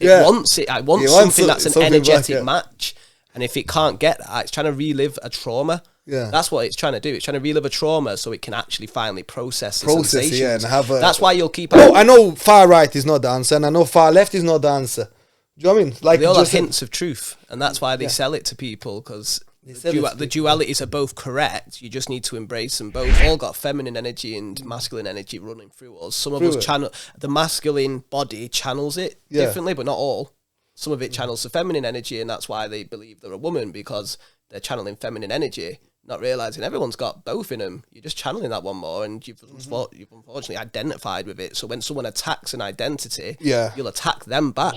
It wants it. It wants something that's an energetic back, match. And if it can't get that, it's trying to relive a trauma. Yeah. That's what it's trying to do. It's trying to relive a trauma so it can actually finally process the it, sensations. yeah, and have a... That's why you'll keep... No, I know far right is not the answer, and I know far left is not the answer. Do you know what I mean? Like, they all have hints of truth, and that's why they sell it to people, because the dualities are both correct. You just need to embrace them both. All got feminine energy and masculine energy running through us. Some of us channel... The masculine body channels it differently, but not all. Some of it channels the feminine energy, and that's why they believe they're a woman, because they're channeling feminine energy, not realizing everyone's got both in them. You're just channeling that one more, and you've unfortunately identified with it. So when someone attacks an identity, you'll attack them back.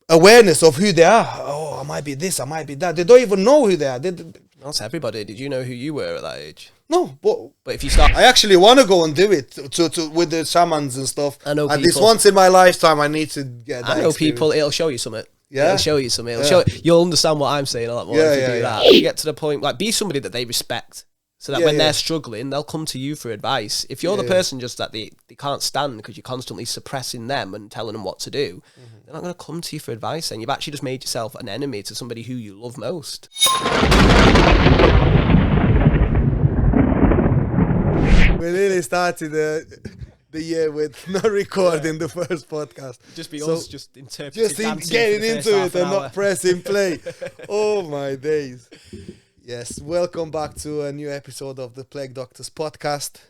Awareness of who they are. Oh, I might be this, I might be that. They don't even know who they are. That's everybody. Did you know who you were at that age? No, but if you start... I actually want to go and do it to with the shamans and stuff. I know and people, this once in my lifetime, I need to get that I know experience. people, it'll show you something. Yeah. It'll show you something. You'll understand what I'm saying a lot more if you do that. You get to the point, like, be somebody that they respect, so that when they're struggling, they'll come to you for advice. If you're the person just that they can't stand because you're constantly suppressing them and telling them what to do, they're not going to come to you for advice, and you've actually just made yourself an enemy to somebody who you love most. We really started the year with not recording the first podcast. Just be us, just interpreting, just getting into it and not pressing play. Oh my days. Yes, welcome back to a new episode of the Plague Doctors podcast.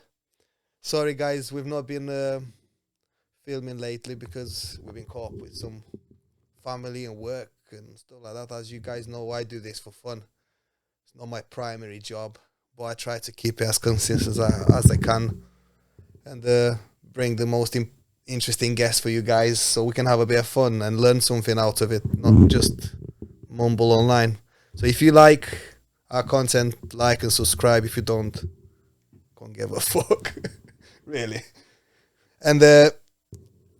Sorry guys, we've not been filming lately because we've been caught up with some family and work and stuff like that. As you guys know, I do this for fun. It's not my primary job, but I try to keep it as consistent as I can, and bring the most interesting guests for you guys so we can have a bit of fun and learn something out of it, not just mumble online. So if you like our content, like and subscribe. If you don't give a fuck. Really. And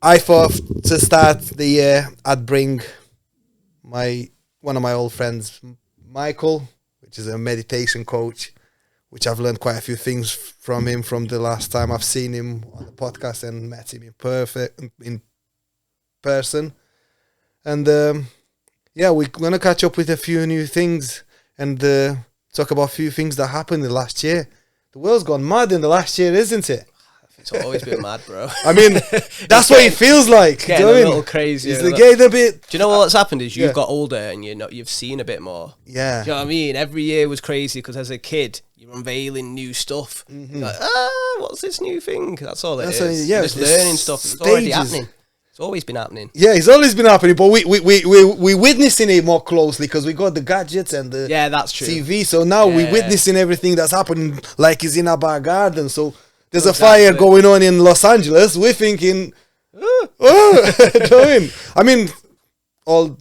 I thought to start the year I'd bring one of my old friends, Michael, which is a meditation coach, which I've learned quite a few things from him from the last time I've seen him on the podcast and met him in person. And we're going to catch up with a few new things and talk about a few things that happened in the last year. The world's gone mad in the last year, isn't it? It's always been mad, bro. I mean, that's what it feels like. It's getting a little crazy. It's getting a bit... Do you know what's happened is you've got older and you've seen a bit more. Yeah. Do you know what I mean? Every year was crazy because as a kid, you're unveiling new stuff. You're like, what's this new thing? That's all it is. You're just learning stuff. It's already happening. It's always been happening. Yeah, it's always been happening, but we're witnessing it more closely because we got the gadgets and the that's true. TV. So now we're witnessing everything that's happening like it's in our back garden. So there's a fire going on in Los Angeles. We're thinking, I mean, all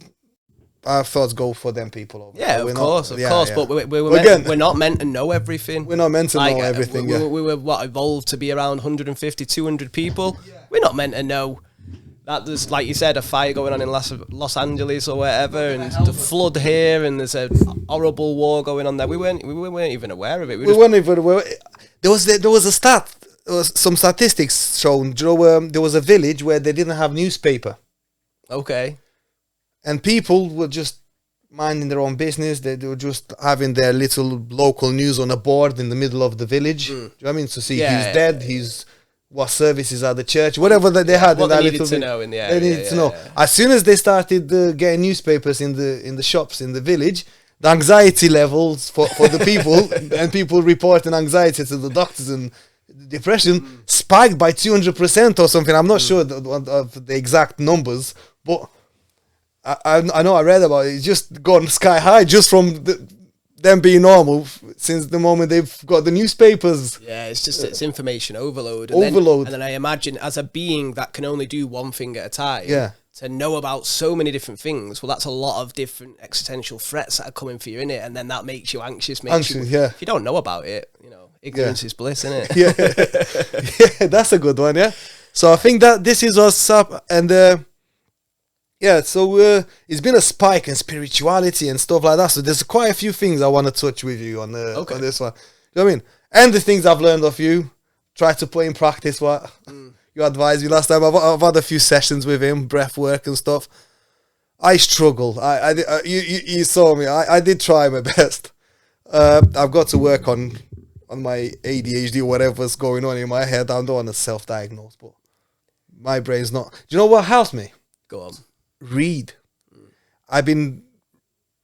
our thoughts go for them people over there. Yeah, of course. But we're not meant to know everything. We're not meant to know everything. We were evolved to be around 150, 200 people. We're not meant to know that there's, like you said, a fire going on in Los Angeles or wherever, and the flood here, and there's a horrible war going on there. We weren't even aware of it. We weren't even aware. There was a stat. Some statistics shown. There was a village where they didn't have newspaper. Okay. And people were just minding their own business. They were just having their little local news on a board in the middle of the village. Do you know what I mean? To see who's dead, what services are the church, whatever that they had. What they needed to know in the area. They needed to know. Yeah. As soon as they started getting newspapers in the shops in the village, the anxiety levels for the people and people reporting anxiety to the doctors and depression spiked by 200% or something. I'm not sure of the exact numbers, but I know I read about it. It's just gone sky high just from them being normal since the moment they've got the newspapers. Yeah, it's information overload. And then I imagine as a being that can only do one thing at a time. Yeah. To know about so many different things, well, that's a lot of different existential threats that are coming for you in it, and then that makes you anxious. If you don't know about it, ignorance is bliss, isn't it? Yeah, that's a good one. Yeah. So I think that this is what's up, and so it's been a spike in spirituality and stuff like that. So there's quite a few things I want to touch with you on this one. You know what I mean? And the things I've learned of you, try to put in practice what you advised me last time. I've had a few sessions with him, breath work and stuff. I struggle. You saw me. I did try my best. I've got to work on my ADHD, whatever's going on in my head. I don't want to self-diagnose, but my brain's not. Do you know what helps me? Go on. Read. I've been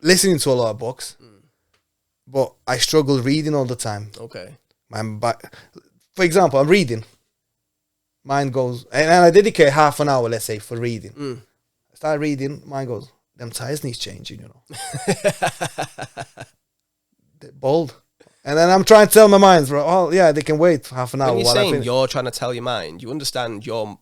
listening to a lot of books, but I struggle reading all the time. Okay. For example, I'm reading. Mind goes, and I dedicate half an hour, let's say, for reading. I start reading, mind goes, them tires needs changing, you know. They're bold. And then I'm trying to tell my mind, bro, oh yeah, they can wait half an hour. When you're saying you're trying to tell your mind, you understand your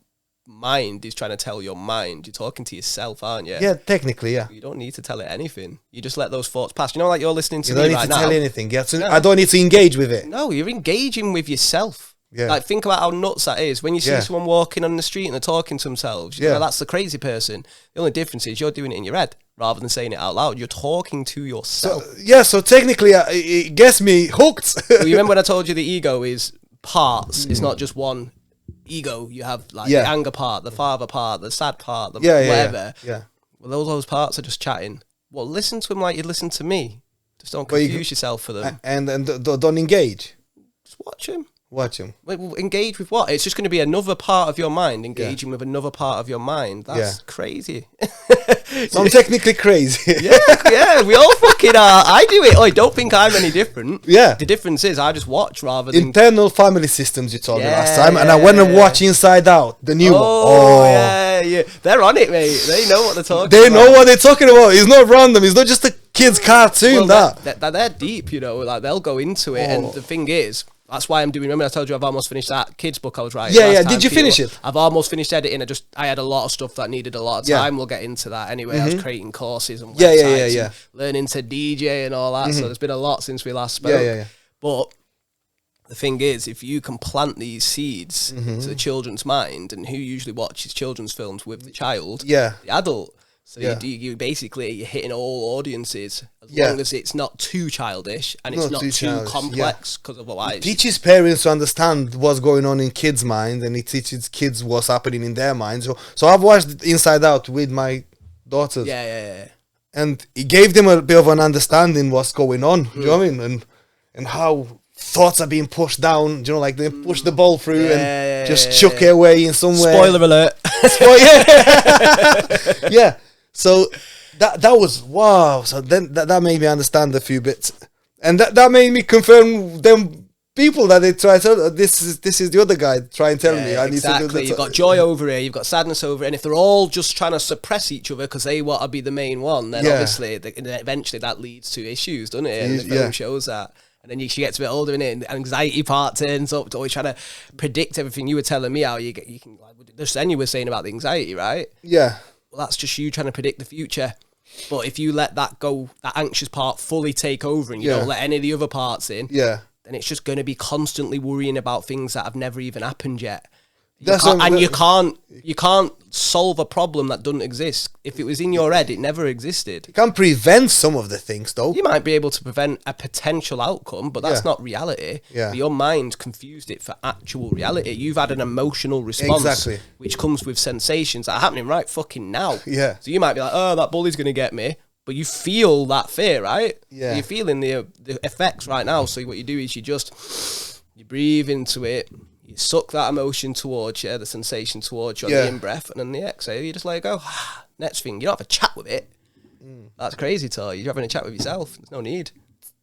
mind is trying to tell your mind. You're talking to yourself, aren't you? Yeah, technically, yeah. You don't need to tell it anything. You just let those thoughts pass. You know, like you're listening to me right now. You don't need to tell anything. You have to, I don't need to engage with it. No, you're engaging with yourself. Yeah. Like, think about how nuts that is. When you see someone walking on the street and they're talking to themselves, you know, that's the crazy person. The only difference is you're doing it in your head rather than saying it out loud. You're talking to yourself. So technically, it gets me hooked. Well, you remember when I told you the ego is parts? It's not just one ego. You have like the anger part, the father part, the sad part, the whatever. Yeah. Well, those parts are just chatting. Well, listen to them like you'd listen to me. Just don't confuse yourself for them. And don't engage. Just watch them. Watch him. Wait, well, engage with what? It's just going to be another part of your mind engaging with another part of your mind. That's crazy. So I'm technically crazy. yeah, we all fucking are. I do it. Oh, don't think I'm any different. Yeah. The difference is I just watch rather than... Internal family systems you told me last time. And I went to watch Inside Out, the new one. Oh, yeah. They're on it, mate. They know what they're talking about. They know what they're talking about. It's not random. It's not just a kid's cartoon, They're deep, you know. Like, they'll go into it. And the thing is... That's why I'm doing. Remember, I told you I've almost finished that kids book I was writing. Yeah. Did you finish it? I've almost finished editing. I had a lot of stuff that needed a lot of time. We'll get into that anyway. I was creating courses and websites, and learning to DJ and all that. So there's been a lot since we last spoke. Yeah. But the thing is, if you can plant these seeds to the children's mind, and who usually watches children's films with the child, the adult. So you basically you're hitting all audiences as long as it's not too childish and it's not too complex, because otherwise it teaches parents to understand what's going on in kids' mind, and it teaches kids what's happening in their minds. So I've watched Inside Out with my daughters. Yeah. And it gave them a bit of an understanding what's going on. Do you know what I mean? And how thoughts are being pushed down. Do you know, like they push the ball through and just chuck it away in somewhere. Spoiler alert. Yeah. So that was wow. So then that made me understand a few bits, and that made me confirm them people that they try to. This is the other guy trying to tell me. I need to do this. You've got joy over here. You've got sadness over here. And if they're all just trying to suppress each other because they want to be the main one, then obviously eventually that leads to issues, doesn't it? And the film shows that. And then she gets a bit older in it, and anxiety part turns up. Always trying to predict everything. You were telling me how you can. Like, just then you were saying about the anxiety, right? Yeah. Well, that's just you trying to predict the future. But if you let that go, that anxious part fully take over, and you don't let any of the other parts in, then it's just going to be constantly worrying about things that have never even happened yet. You can't solve a problem that doesn't exist. If it was in your head, it never existed. You can prevent some of the things, though. You might be able to prevent a potential outcome, but that's not reality. Yeah. Your mind confused it for actual reality. You've had an emotional response, which comes with sensations that are happening right fucking now. Yeah. So you might be like, oh, that bully's going to get me. But you feel that fear, right? Yeah. You're feeling the effects right now. So what you do is you breathe into it. You suck that emotion towards you, the sensation towards you on the in-breath, and then the exhale, you just let it go. Next thing, you don't have a chat with it. That's crazy, Tor. You're having a chat with yourself. There's no need.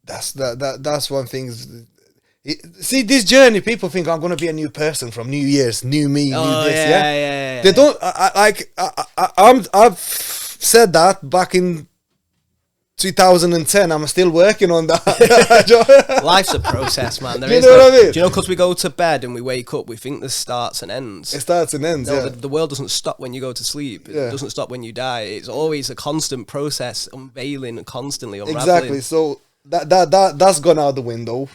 That's one thing. See, this journey, people think I'm going to be a new person from New Year's, new me, new this, yeah. They don't, I've said that back in 2010, I'm still working on that. Life's a process, man. Do you know what I mean? Do you know, because we go to bed and we wake up, we think this starts and ends. It starts and ends, the world doesn't stop when you go to sleep. It doesn't stop when you die. It's always a constant process, unveiling and constantly unraveling. Exactly, so that's gone out the window.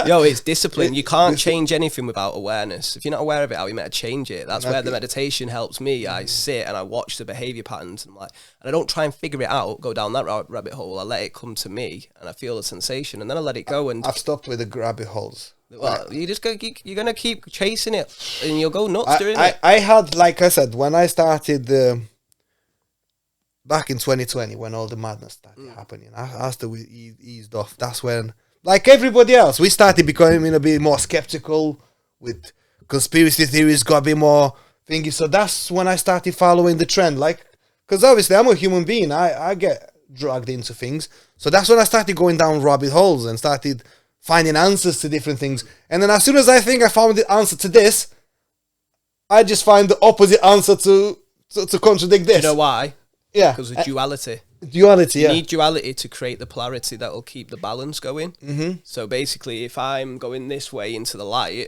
Yo, it's discipline. You can't change anything without awareness. If you're not aware of it, how you meant to change it. That's where the meditation helps me. I sit and I watch the behavior patterns, and I don't try and figure it out, go down that rabbit hole. I let it come to me, and I feel the sensation, and then I let it go. And I've stopped with the rabbit holes. Well, you just go. You're gonna keep chasing it, and you'll go nuts doing it. I had, like I said, when I started back in 2020 when all the madness started happening, after we eased off, that's when, like everybody else, we started becoming a bit more skeptical with conspiracy theories, got a bit more thingy. So that's when I started following the trend, like, because obviously I'm a human being, I get dragged into things. So that's when I started going down rabbit holes and started finding answers to different things. And then as soon as I think I found the answer to this, I just find the opposite answer to contradict this. Do you know why? Yeah. Because of duality. Duality, You need duality to create the polarity that will keep the balance going. Mm-hmm. So basically, if I'm going this way into the light,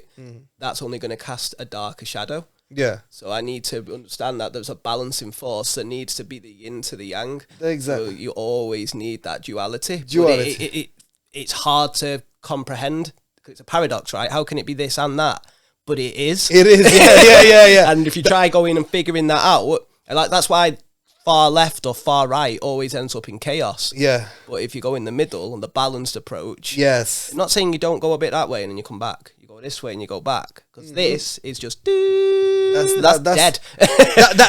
that's only going to cast a darker shadow. Yeah. So I need to understand that there's a balancing force that needs to be the yin to the yang. Exactly. So you always need that duality. Duality. It's hard to comprehend. It's a paradox, right? How can it be this and that? But it is. It is, yeah. And if you try going and figuring that out, like that's why far left or far right always ends up in chaos. Yeah. But if you go in the middle and the balanced approach, Yes. I'm not saying you don't go a bit that way and then you come back. You go this way and you go back. Because this is just that's dead.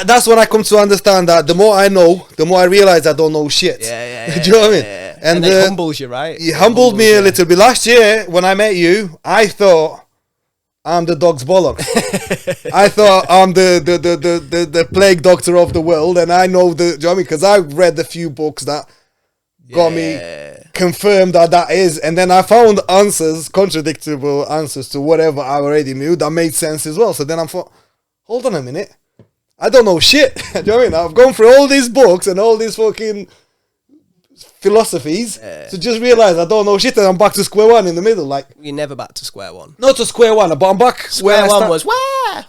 That's when I come to understand that the more I know, the more I realize I don't know shit. Yeah. Do you know what I mean? Yeah. And it humbles you, right? It humbled me a little bit. Last year, when I met you, I thought I'm the dog's bollocks. I thought I'm the plague doctor of the world, and I know do you know what I mean? Because I read a few books that got me confirmed that is, and then I found answers, contradictable answers to whatever I already knew that made sense as well. So then I thought, hold on a minute, I don't know shit. Do you know what I mean? I've gone through all these books and all these fucking philosophies to just realize I don't know shit, and I'm back to square one in the middle. Like, you're never back to square one. Not to square one, but I'm back. Square one was where?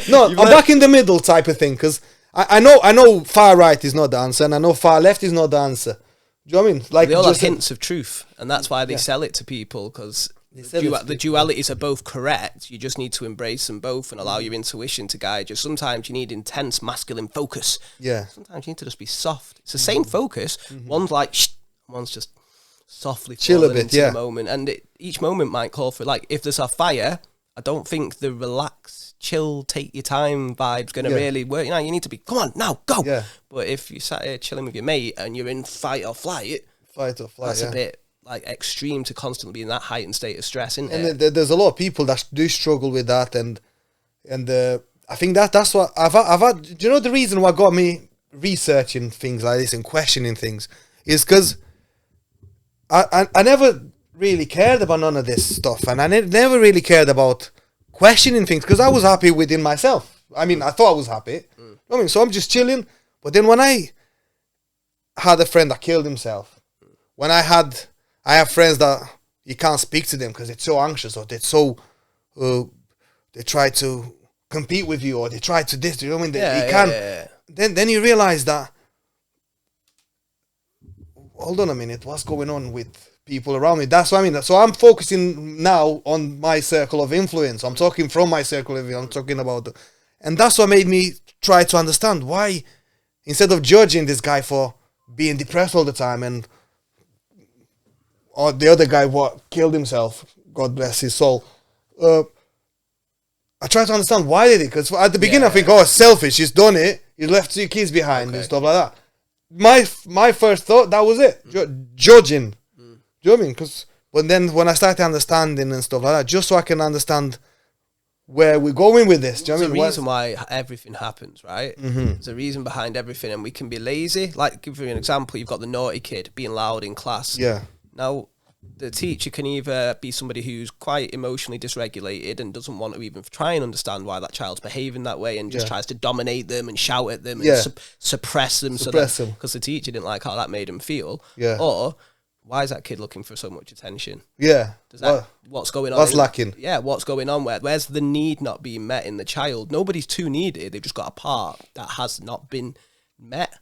No, I'm back in the middle type of thing, because I know far right is not the answer, and I know far left is not the answer. Do you know what I mean? Like, they all have hints of truth, and that's why they sell it to people, because the dualities are both correct. You just need to embrace them both and allow your intuition to guide you. Sometimes you need intense masculine focus. Yeah. Sometimes you need to just be soft. It's the same focus. One's like, shh, one's just softly chill a bit, into the moment. And each moment might call for, like, if there's a fire, I don't think the relax, chill, take your time vibe's going to really work. You know, you need to be, come on, now, go. Yeah. But if you sat here chilling with your mate and you're in fight or flight, that's a bit like extreme to constantly be in that heightened state of stress, isn't it? And there's a lot of people that do struggle with that, and I think that's what I've had. Do you know the reason what got me researching things like this and questioning things is because I never really cared about none of this stuff, and I never really cared about questioning things because I was happy within myself. I mean, I thought I was happy. I mean, so I'm just chilling. But then when I had a friend that killed himself, when I have friends that you can't speak to them because they're so anxious, or they're so they try to compete with you, or they try to this. You know what I mean? You can't. Then you realize that. Hold on a minute. What's going on with people around me? That's what I mean. So I'm focusing now on my circle of influence. I'm talking from my circle of influence. I'm talking about, and that's what made me try to understand why, instead of judging this guy for being depressed all the time and. Or the other guy what killed himself, God bless his soul. I try to understand why did he, because at the beginning I think, oh, it's selfish, he's done it, he left 2 kids behind and stuff like that. My first thought, that was it, judging. Do you know what I mean? But then when I started understanding and stuff like that, just so I can understand where we're going with this. Do you know what I mean? There's a reason why everything happens, right? There's a reason behind everything, and we can be lazy. Like, give you an example, you've got the naughty kid being loud in class. Yeah. Now, the teacher can either be somebody who's quite emotionally dysregulated and doesn't want to even try and understand why that child's behaving that way and just tries to dominate them and shout at them and suppress them because the teacher didn't like how that made them feel. Yeah. Or, why is that kid looking for so much attention? Yeah. What's going on? What's lacking? Yeah, what's going on? Where's the need not being met in the child? Nobody's too needy. They've just got a part that has not been met.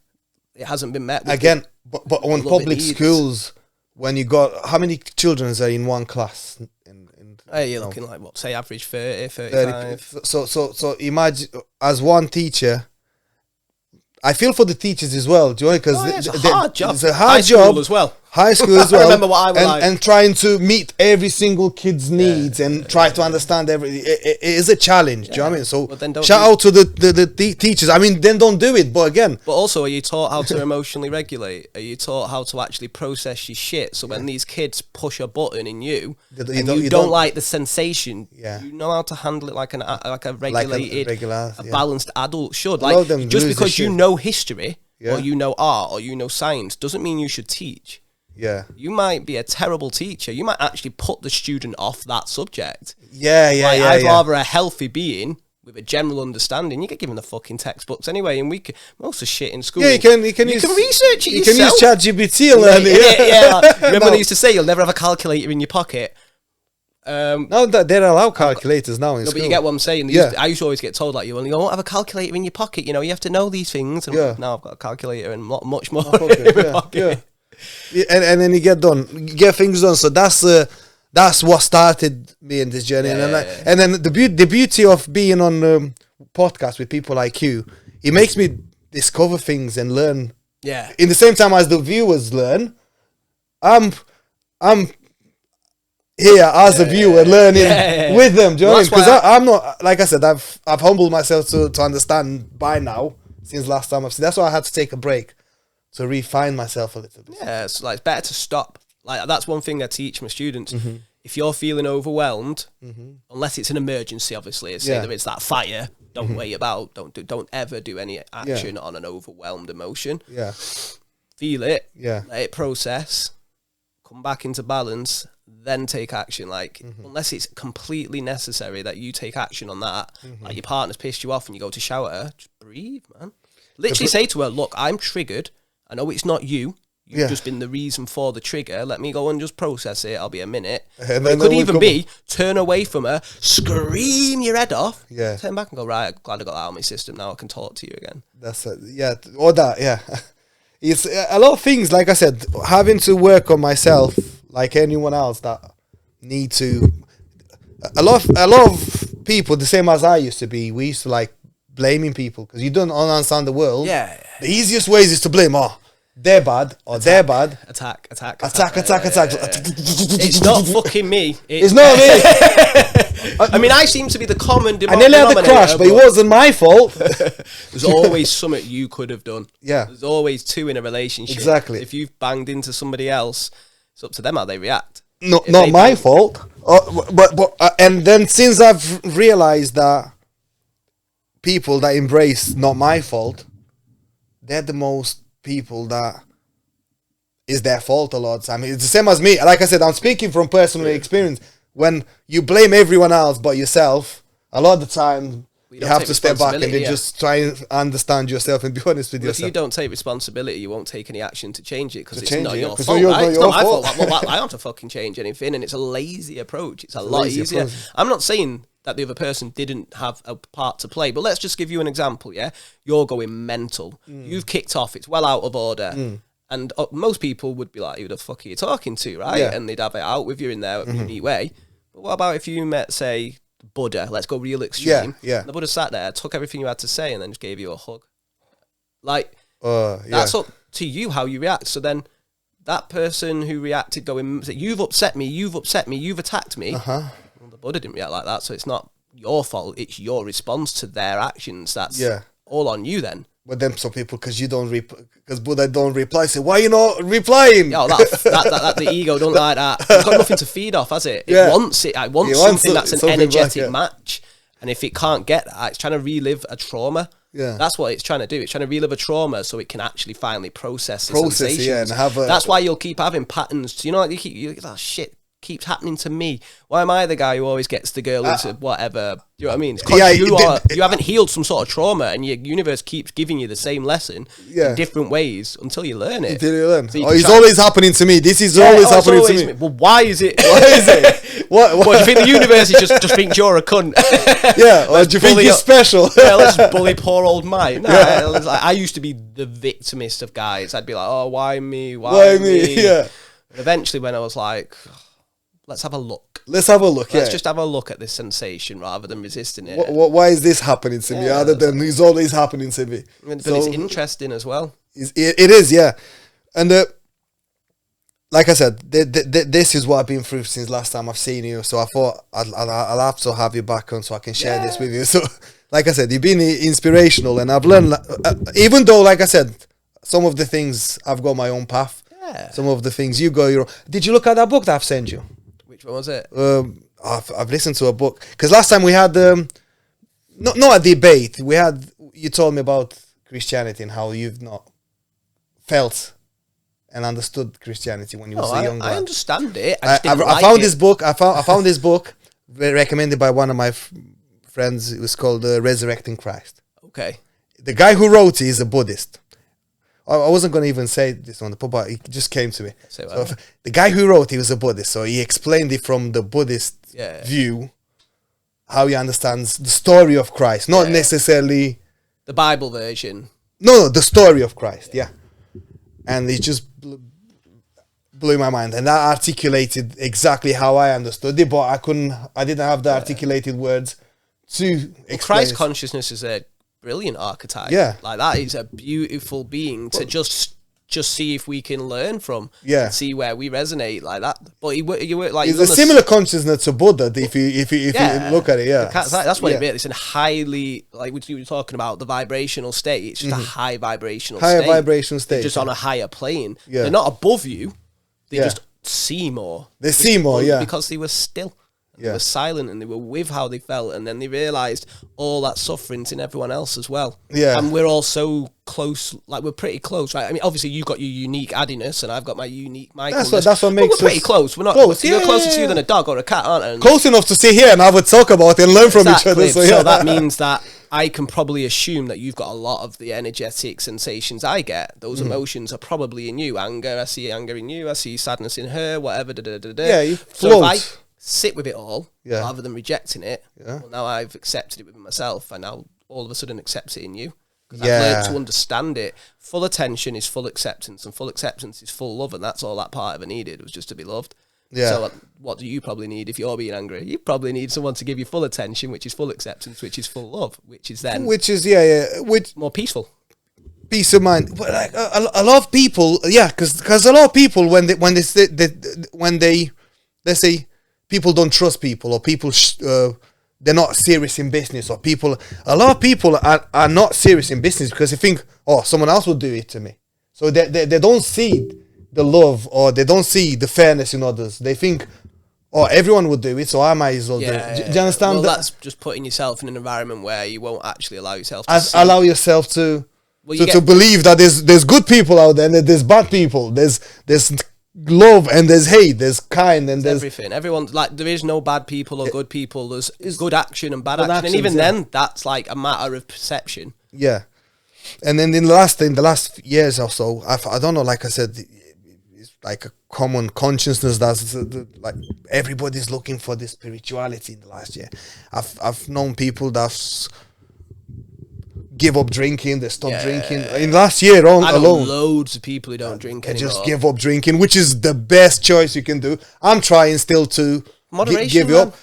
It hasn't been met. Again, but on public schools... When you got, how many children are in one class? You're looking like, what, say average 30, 35? So imagine, as one teacher, I feel for the teachers as well, do you know? Because it's a hard job. It's a hard job as well. high school as well. I remember what I was like. And trying to meet every single kid's needs and try to understand it is a challenge. Do you know what I mean? So shout out to the teachers. I mean, then don't do it. But again, but also, are you taught how to emotionally regulate? Are you taught how to actually process your shit? So when these kids push a button in you, and you don't like the sensation, you know how to handle it like a regulated, balanced adult should. Like, just because you know history or you know art or you know science doesn't mean you should teach. Yeah, you might be a terrible teacher. You might actually put the student off that subject. I'd rather a healthy being with a general understanding. You get given the fucking textbooks anyway, and most of shit in school. Yeah, you can research it yourself. You can use ChatGPT and learn it. Remember they used to say you'll never have a calculator in your pocket. No, they're allowed calculators now in school. But you get what I'm saying. I used to always get told, like, you won't have a calculator in your pocket. You know, you have to know these things. And now I've got a calculator and much more in my pocket. Yeah, and then you get things done. So that's what started me in this journey. And then the beauty of being on podcasts with people like you, it makes me discover things and learn. Yeah. In the same time as the viewers learn, I'm here as a viewer learning with them. Do you know what I mean? Because I'm not, like I said, I've humbled myself to understand by now since last time I've seen. That's why I had to take a break to refine myself a little bit. Yeah, it's like, it's better to stop. Like, that's one thing I teach my students. If you're feeling overwhelmed, unless it's an emergency, obviously, say there is that fire, don't wait about, don't ever do any action on an overwhelmed emotion. Yeah. Feel it, let it process, come back into balance, then take action. Like, unless it's completely necessary that you take action on that, like your partner's pissed you off and you go to shower her, just breathe, man. Literally say to her, look, I'm triggered. I know it's not you. You've just been the reason for the trigger. Let me go and just process it. I'll be a minute. And it could even be turn away from her, scream your head off, turn back and go, right, I'm glad I got that out of my system. Now I can talk to you again. That's it. Yeah, or that, It's a lot of things, like I said, having to work on myself, like anyone else that need to. A lot of people, the same as I used to be, we used to like blaming people because you don't understand the world. Yeah. The easiest ways is to blame. They're bad, or they're bad. Attack. It's not fucking me. It's not me. I mean, I seem to be the common denominator. I nearly had the crash, but it wasn't my fault. There's always something you could have done. Yeah. There's always two in a relationship. Exactly. If you've banged into somebody else, it's up to them how they react. No, not my fault. But and then since I've realized that people that embrace not my fault, they're the most people that is their fault a lot of time. It's the same as me. Like I said, I'm speaking from personal experience. When you blame everyone else but yourself, a lot of the time you have to step back and then just try and understand yourself and be honest with yourself. If you don't take responsibility, you won't take any action to change it because it's not your fault. It's not my fault. Well, I don't have to fucking change anything, and it's a lazy approach. It's a lot easier. I'm not saying that the other person didn't have a part to play, but let's just give you an example, You're going mental. You've kicked off. It's well out of order. And most people would be like, who the fuck are you talking to, right? Yeah. And they'd have it out with you in their unique way. But what about if you met, say, Buddha? Let's go real extreme. Yeah. The Buddha sat there, took everything you had to say, and then just gave you a hug. Like, that's up to you how you react. So then that person who reacted going, you've upset me, you've attacked me. Well, the Buddha didn't react like that, so it's not your fault. It's your response to their actions. That's all on you then. But then some people, because Buddha don't reply, say, why are you not replying? Yeah, that the ego don't like that. It's got nothing to feed off, has it? It wants something that's an energetic match. And if it can't get that, it's trying to relive a trauma. Yeah. That's what it's trying to do. It's trying to relive a trauma so it can actually finally process the sensations. And have that's why you'll keep having patterns. You know, like shit keeps happening to me. Why am I the guy who always gets the girl into whatever? You know what I mean? Because you haven't healed some sort of trauma, and your universe keeps giving you the same lesson in different ways until you learn it. Until you learn. So it's always happening to me. This is always happening to me. Well, why is it? What? Do you think the universe is just thinks you're a cunt? Or do you think you're special? Let's bully poor old mate. I used to be the victimist of guys. I'd be like, oh, why me? Why me? Yeah. Eventually, when I was like, let's have a look. Let's just have a look at this sensation rather than resisting it. Why is this happening to me other than it's always happening to me? But it's interesting as well. It is, yeah. And like I said, this is what I've been through since last time I've seen you. So I thought I'll have to have you back on so I can share this with you. So, like I said, you've been inspirational, and I've learned, even though, like I said, some of the things I've got my own path. Yeah. Some of the things you go your own. Did you look at that book that I've sent you? Which one was it? I've listened to a book because last time we had not a debate. You told me about Christianity and how you've not felt and understood Christianity when you were a young lad. I understand it. I found this book. I found this book recommended by one of my friends. It was called Resurrecting Christ. Okay. The guy who wrote it is a Buddhist. I wasn't going to even say this on the pod, but it just came to me. So the guy who wrote it was a Buddhist, so he explained it from the Buddhist view, how he understands the story of Christ, not necessarily the Bible version. No, the story of Christ. Yeah, and it just blew my mind, and that articulated exactly how I understood it, but I didn't have the articulated words to explain. Christ consciousness is a brilliant archetype. Yeah, like that is a beautiful being to just see if we can learn from. Yeah, and see where we resonate like that. But you work like it's a similar consciousness to Buddha if you look at it. Yeah, that's what it is. It's a highly, like you were talking about, the vibrational state. It's just a high vibrational state. They're just on a higher plane. Yeah, they're not above you. They just see more. They see more. Yeah, because they were still. They were silent and they were with how they felt, and then they realised all that suffering's in everyone else as well. Yeah. And we're all so close, like we're pretty close, right? I mean, obviously you've got your unique addiness and I've got my unique Michaelness. That's what makes us... We're pretty close. We're not close. You're closer to you than a dog or a cat, aren't you? Close enough to sit here and have a talk about it and learn from each other. So that means that I can probably assume that you've got a lot of the energetic sensations I get. Those emotions are probably in you. Anger, I see anger in you. I see sadness in her, whatever. Yeah, you float. So if I sit with it all rather than rejecting it, well, now I've accepted it within myself, and now all of a sudden accept it in you. Because I've learned to understand it. Full attention is full acceptance, and full acceptance is full love, and that's all that part of it needed, was just to be loved. Yeah. So what do you probably need if you're being angry? You probably need someone to give you full attention, which is full acceptance, which is full love, which is more peaceful. Peace of mind. But like a lot of people, because a lot of people when they say people don't trust people, or people they're not serious in business, or a lot of people are not serious in business because they think, oh, someone else will do it to me. So they don't see the love, or they don't see the fairness in others. They think, oh, everyone will do it, so I might as well do it. Do you understand? Well, that's just putting yourself in an environment where you won't actually allow yourself to allow yourself to believe that there's good people out there, and there's bad people. There's love, and there's hate, there's kind, and there's everything. Everyone's like, there is no bad people or good people. There's good action and bad action, and even then, that's like a matter of perception. Yeah, and then in the last years or so, I don't know. Like I said, it's like a common consciousness that's like everybody's looking for this spirituality. In the last year, I've known people that's give up drinking, they stop drinking. In last year alone, loads of people who don't drink anymore. Just give up drinking, which is the best choice you can do. I'm trying still to give it up.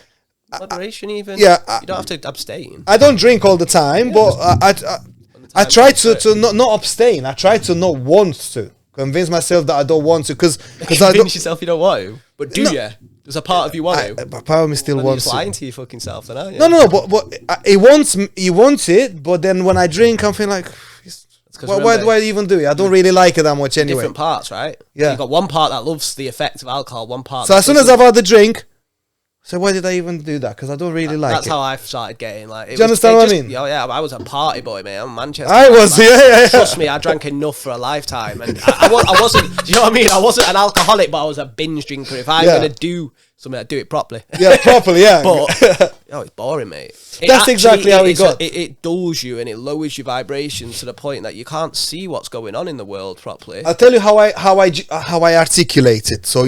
Moderation, even. Yeah, you don't have to abstain. I don't drink all the time, but I try to not abstain. I try to not want to convince myself that I don't want to, because convince yourself you don't want to, but do you? There's a part of you want to. A part of me still wants to. You're lying to your fucking self, then, aren't you? No, but he wants it, but then when I drink, I'm feeling like, why do I even do it? I don't really like it that much anyway. Different parts, right? Yeah. You've got one part that loves the effect of alcohol, one part. So as soon as I've had the drink, so why did I even do that? Because I don't really like it. That's how I started getting like. Do you understand what I mean? Yeah, I was a party boy, man. I'm Manchester. I was, yeah. Trust me, I drank enough for a lifetime, and I wasn't. Do you know what I mean? I wasn't an alcoholic, but I was a binge drinker. If I'm gonna do something, I do it properly. Yeah, properly, yeah. But it's boring, mate. That's exactly how it got. It dulls you and it lowers your vibrations to the point that you can't see what's going on in the world properly. I'll tell you how I articulate it. So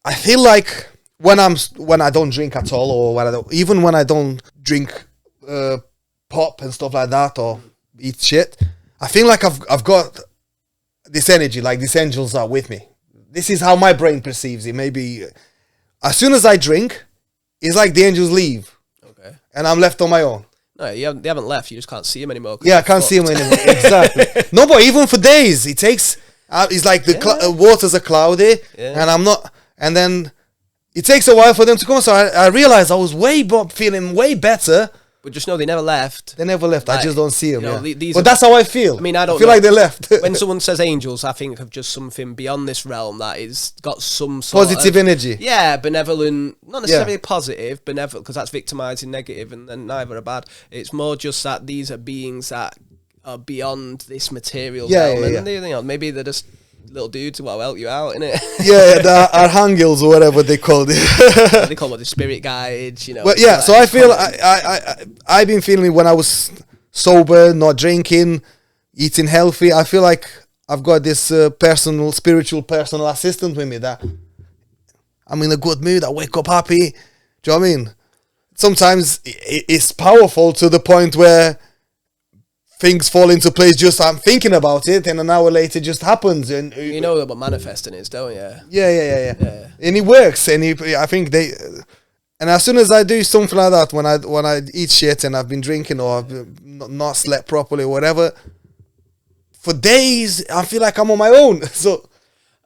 I feel like when I don't drink at all, or when I don't drink pop and stuff like that, or eat shit, I feel like I've got this energy, like these angels are with me. This is how my brain perceives it. Maybe as soon as I drink, it's like the angels leave, and I'm left on my own. No, they haven't left. You just can't see them anymore. Yeah, I can't see them anymore. Exactly. No, but even for days, it takes. It's like the waters are cloudy, and I'm not. And then it takes a while for them to come. So I realized I was feeling way better. But just know they never left. They never left. Like, I just don't see them. But that's how I feel. I mean, I feel like they left. When someone says angels, I think of just something beyond this realm that is got some sort positive energy. Yeah, benevolent, not necessarily positive, benevolent, because that's victimizing negative, and then neither are bad. It's more just that these are beings that are beyond this material realm. And they, maybe they're just little dudes who will help you out, innit? The archangels or whatever they call it. They call them the spirit guides, you know. Well, yeah, so I feel I've been feeling when I was sober, not drinking, eating healthy, I feel like I've got this spiritual personal assistant with me that I'm in a good mood, I wake up happy. Do you know what I mean? Sometimes it's powerful to the point where things fall into place, just I'm thinking about it, and an hour later it just happens. And you know what manifesting is, don't you? Yeah. And it works, and I think and as soon as I do something like that, when I eat shit and I've been drinking or I've not slept properly or whatever, for days I feel like I'm on my own. So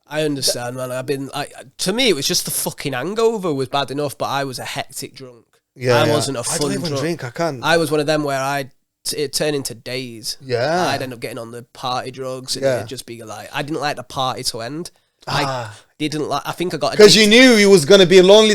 I understand, man. To me, it was just the fucking hangover was bad enough, but I was a hectic drunk. I wasn't a fun I don't even drink. I can't. I was one of them where it turned into days. Yeah. I'd end up getting on the party drugs, and it'd just be like, I didn't like the party to end. I think I got because you knew it was going to be a lone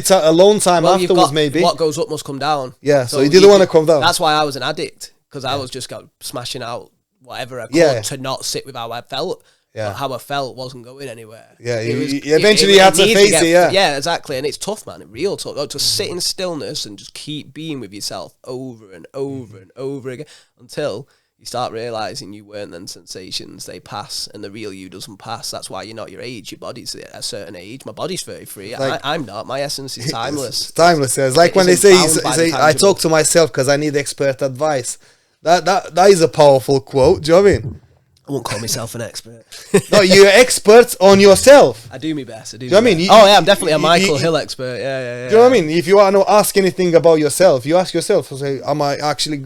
time afterwards. Maybe what goes up must come down. Yeah, so you didn't want to come down. That's why I was an addict, because I was just smashing out whatever I could to not sit with how I felt. Yeah, how I felt wasn't going anywhere. Yeah, eventually you had to face it. Yeah, exactly, and it's tough, man. Real tough. To sit in stillness and just keep being with yourself over and over and over again until you start realizing you weren't then sensations. They pass, and the real you doesn't pass. That's why you're not your age. Your body's at a certain age. My body's 33. I'm not. My essence is timeless. It's timeless. It's like when they say I talk to myself because I need expert advice. That is a powerful quote. Do you know what I mean? I won't call myself an expert. No, you're expert on yourself. I do my best. Do you know what I mean? I'm definitely a Michael Hill expert. Yeah. Do you know what I mean? If you want to ask anything about yourself, you ask yourself, say, am I actually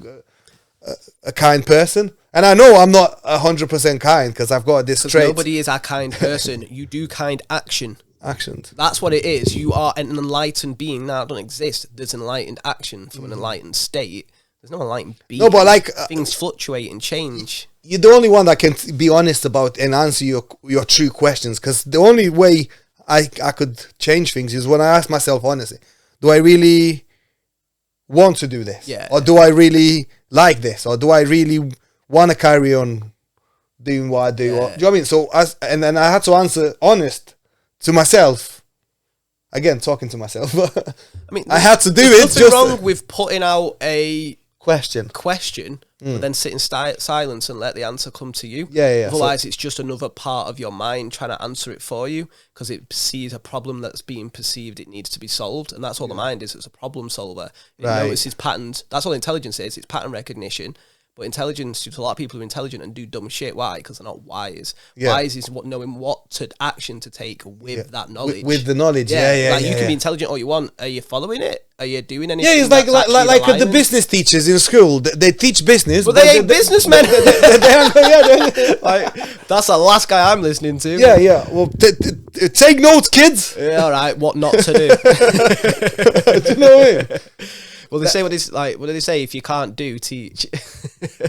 a kind person? And I know I'm not 100% kind because I've got this trait. Nobody is a kind person. You do kind actions. That's what it is. You are an enlightened being. Now, it doesn't exist. There's enlightened action from an enlightened state. There's no enlightened being. No, but like things fluctuate and change. You're the only one that can be honest about and answer your true questions, because the only way I could change things is when I ask myself honestly, do I really want to do this? Yeah. Or do I really like this? Or do I really want to carry on doing what I do? Yeah. Or, do you know what I mean? So and then I had to answer honest to myself. Again, talking to myself. I mean, I had to do it. Nothing just wrong with putting out a question, but then sit in silence and let the answer come to you. Yeah. Otherwise, it's just another part of your mind trying to answer it for you, because it sees a problem that's being perceived. It needs to be solved, and that's all the mind is. It's a problem solver. It notices patterns. That's all intelligence is. It's pattern recognition. But intelligence, a lot of people are intelligent and do dumb shit. Why? Because they're not wise. Yeah. Wise is knowing what action to take with that knowledge. With the knowledge, you can be intelligent all you want. Are you following it? Are you doing anything? Yeah, it's like the business teachers in school. They teach business. But they ain't businessmen. That's the last guy I'm listening to. Yeah. Well, take notes, kids. Yeah, all right. What not to do? Do you know what I mean? Well, they say what do they say? If you can't do, teach.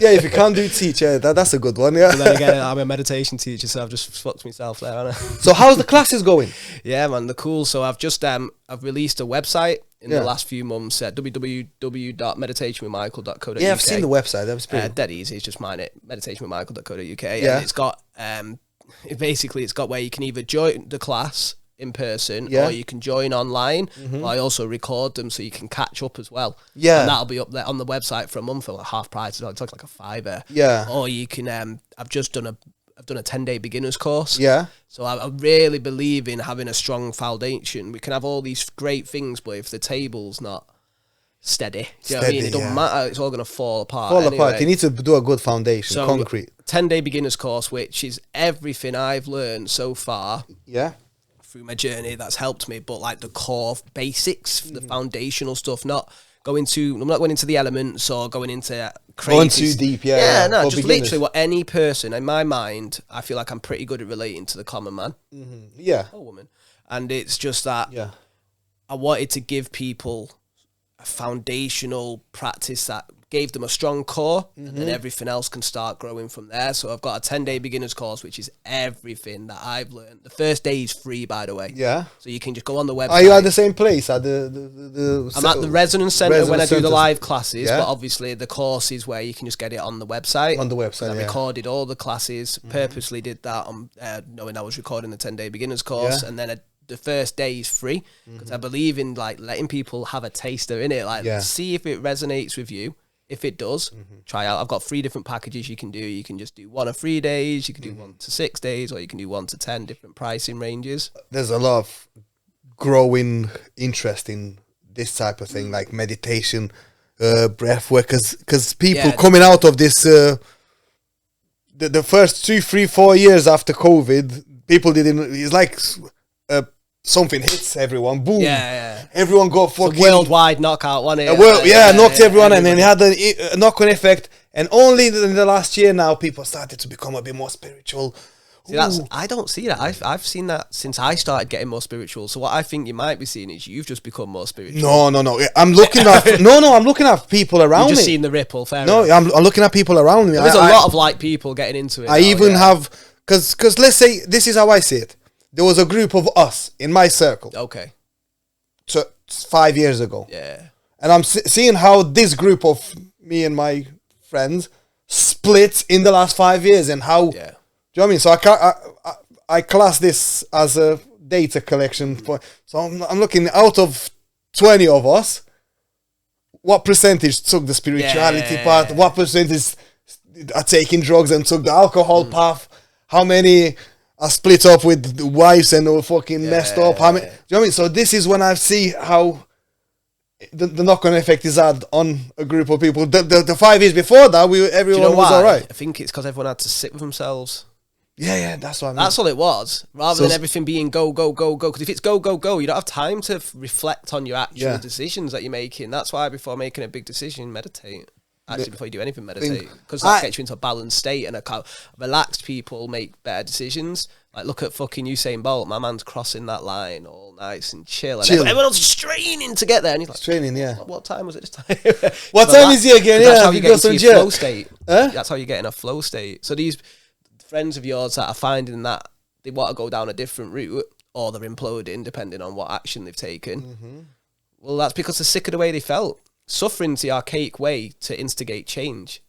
Yeah, if you can't do, teach. Yeah, that's a good one. Yeah. But then again, I'm a meditation teacher, so I've just fucked myself there, haven't I? So how's the classes going? Yeah, man, they're cool. So I've just I've released a website in the last few months at www.meditationwithmichael.co.uk. Yeah, I've seen the website. That was pretty dead easy. It's just mine, meditationwithmichael.co.uk. Yeah, and it's got it's got where you can either join the class in person, or you can join online. I also record them so you can catch up as well. Yeah, and that'll be up there on the website for a month for like half price. It's like a $5. Yeah, or you can. I've done a 10-day beginners course. Yeah, so I really believe in having a strong foundation. We can have all these great things, but if the table's not steady, do you know what I mean? It doesn't matter. It's all going to fall apart. You need to do a good foundation, concrete. 10-day beginners course, which is everything I've learned so far. Yeah. Through my journey, that's helped me, but like the core basics, the foundational stuff, I'm not going into the elements or going into Going too deep, just literally what any person, in my mind, I feel like I'm pretty good at relating to the common man. Mm-hmm. Yeah. Or woman. And it's just that I wanted to give people a foundational practice that gave them a strong core, and then everything else can start growing from there. So I've got a 10-day beginners course, which is everything that I've learned. The first day is free, by the way. Yeah. So you can just go on the website. Are you at the same place? At I'm at the Resonance Centre when I do the live classes, but obviously the course is where you can just get it on the website. On the website, I recorded all the classes, purposely did that on knowing I was recording the 10-day beginners course, and then the first day is free, because I believe in like letting people have a taster in it, like see if it resonates with you. If it does, try out. I've got 3 different packages you can do. You can just do 1 or 3 days, you can do 1 to 6 days, or you can do 1 to 10, different pricing ranges. There's a lot of growing interest in this type of thing, like meditation, breath work, because people coming out of this, the first 2, 3, 4 years after COVID, people didn't, it's like something hits everyone, boom. Everyone got fucking... worldwide knockout, wasn't it? Knocked everyone, and then it had a knock-on effect. And only in the last year now, people started to become a bit more spiritual. See, I don't see that. I've seen that since I started getting more spiritual. So what I think you might be seeing is you've just become more spiritual. No. I'm looking at... I'm looking at people around me. You've just seen the ripple, fair enough. I'm looking at people around me. There's a lot of like people getting into it. I even have... Because let's say, this is how I see it. There was a group of us in my circle. Okay. So 5 years ago. Yeah. And I'm seeing how this group of me and my friends split in the last 5 years, and how... Do you know what I mean? So I class this as a data collection. So I'm looking, out of 20 of us, what percentage took the spirituality part? What percentage are taking drugs and took the alcohol path? How many... I split up with the wives and were fucking messed up. Do you know what I mean? So this is when I see how the knock-on effect is had on a group of people. The 5 years before that, everyone was all right. I think it's because everyone had to sit with themselves. Yeah, that's what I mean. That's all it was, rather than everything being go, go, go, go. Because if it's go, go, go, you don't have time to reflect on your actual decisions that you're making. That's why before making a big decision, meditate. Actually, before you do anything, meditate, because that gets you into a balanced state, and relaxed people make better decisions. Like, look at fucking Usain Bolt. My man's crossing that line all nice and chill. And everyone else is straining to get there, and he's like, training, what time was it this time? What time is he again? That's how you get into your flow state. That's how you get in a flow state. So these friends of yours that are finding that they want to go down a different route, or they're imploding, depending on what action they've taken. Well, that's because they're sick of the way they felt. Suffering's the archaic way to instigate change.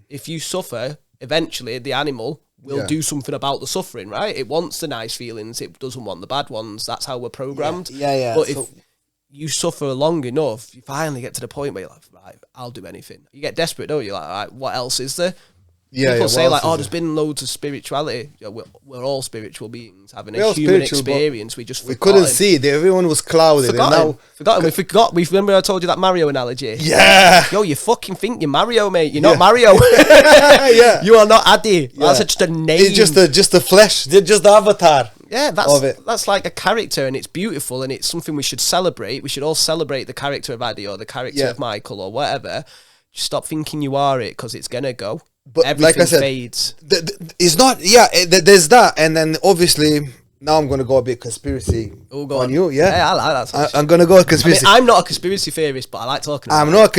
If you suffer, eventually the animal will do something about the suffering, right? It wants the nice feelings, it doesn't want the bad ones. That's how we're programmed. But if you suffer long enough, you finally get to the point where you're like, right, I'll do anything. You get desperate, don't you? Like, all right, what else is there? People say like, there's been loads of spirituality. We're all spiritual beings having a human experience. We couldn't see it. Everyone was clouded. We remember I told you that Mario analogy. Yeah. Yo, you fucking think you're Mario, mate. You're not Mario. You are not Addy. That's just a name. It's just the flesh. Just the avatar. Yeah, that's like a character, and it's beautiful, and it's something we should celebrate. We should all celebrate the character of Addy or the character of Michael or whatever. Just stop thinking you are it, because it's gonna go. But everything like I said, fades. It's not. There's that, and then obviously now I'm gonna go a bit conspiracy on you. Yeah, I like that. I'm gonna go conspiracy. I'm not a conspiracy theorist, but I like talking. I'm not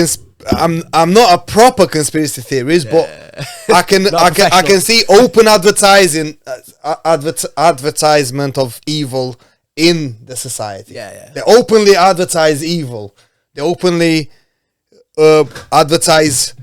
a proper conspiracy theorist, but I can see open advertisement of evil in the society. They openly advertise evil. They openly advertise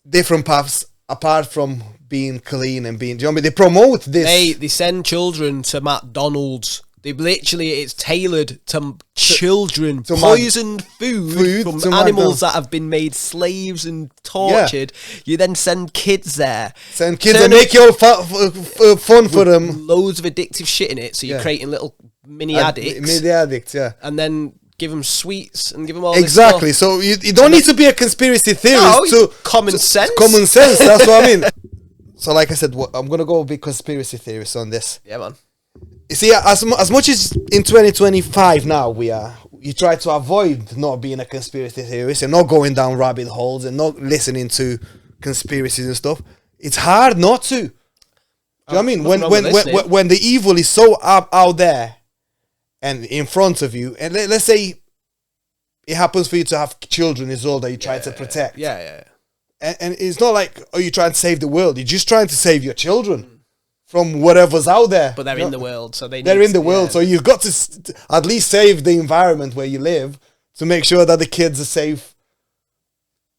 different paths apart from being clean and being... Do you know what I mean? They promote this. They send children to McDonald's. It's tailored to children. Poisoned food from animals that have been made slaves and tortured. You then send kids there. And make your fun for them. Loads of addictive shit in it, so you're creating little mini addicts. Mini addicts, And then give them sweets and give them all exactly. This stuff. So you don't need to be a conspiracy theorist. Common sense. Common sense. That's what I mean. So, like I said, I'm gonna go be conspiracy theorist on this. Yeah, man. You see, as much as in 2025 now we are you try to avoid not being a conspiracy theorist and not going down rabbit holes and not listening to conspiracies and stuff. It's hard not to. Do you know what I mean? When the evil is so out there and in front of you, and let's say it happens for you to have children as well that you try to protect. Yeah. And it's not like, oh, you're trying to save the world. You're just trying to save your children from whatever's out there. But they're in the world, so they're in the world. So you've got to at least save the environment where you live to make sure that the kids are safe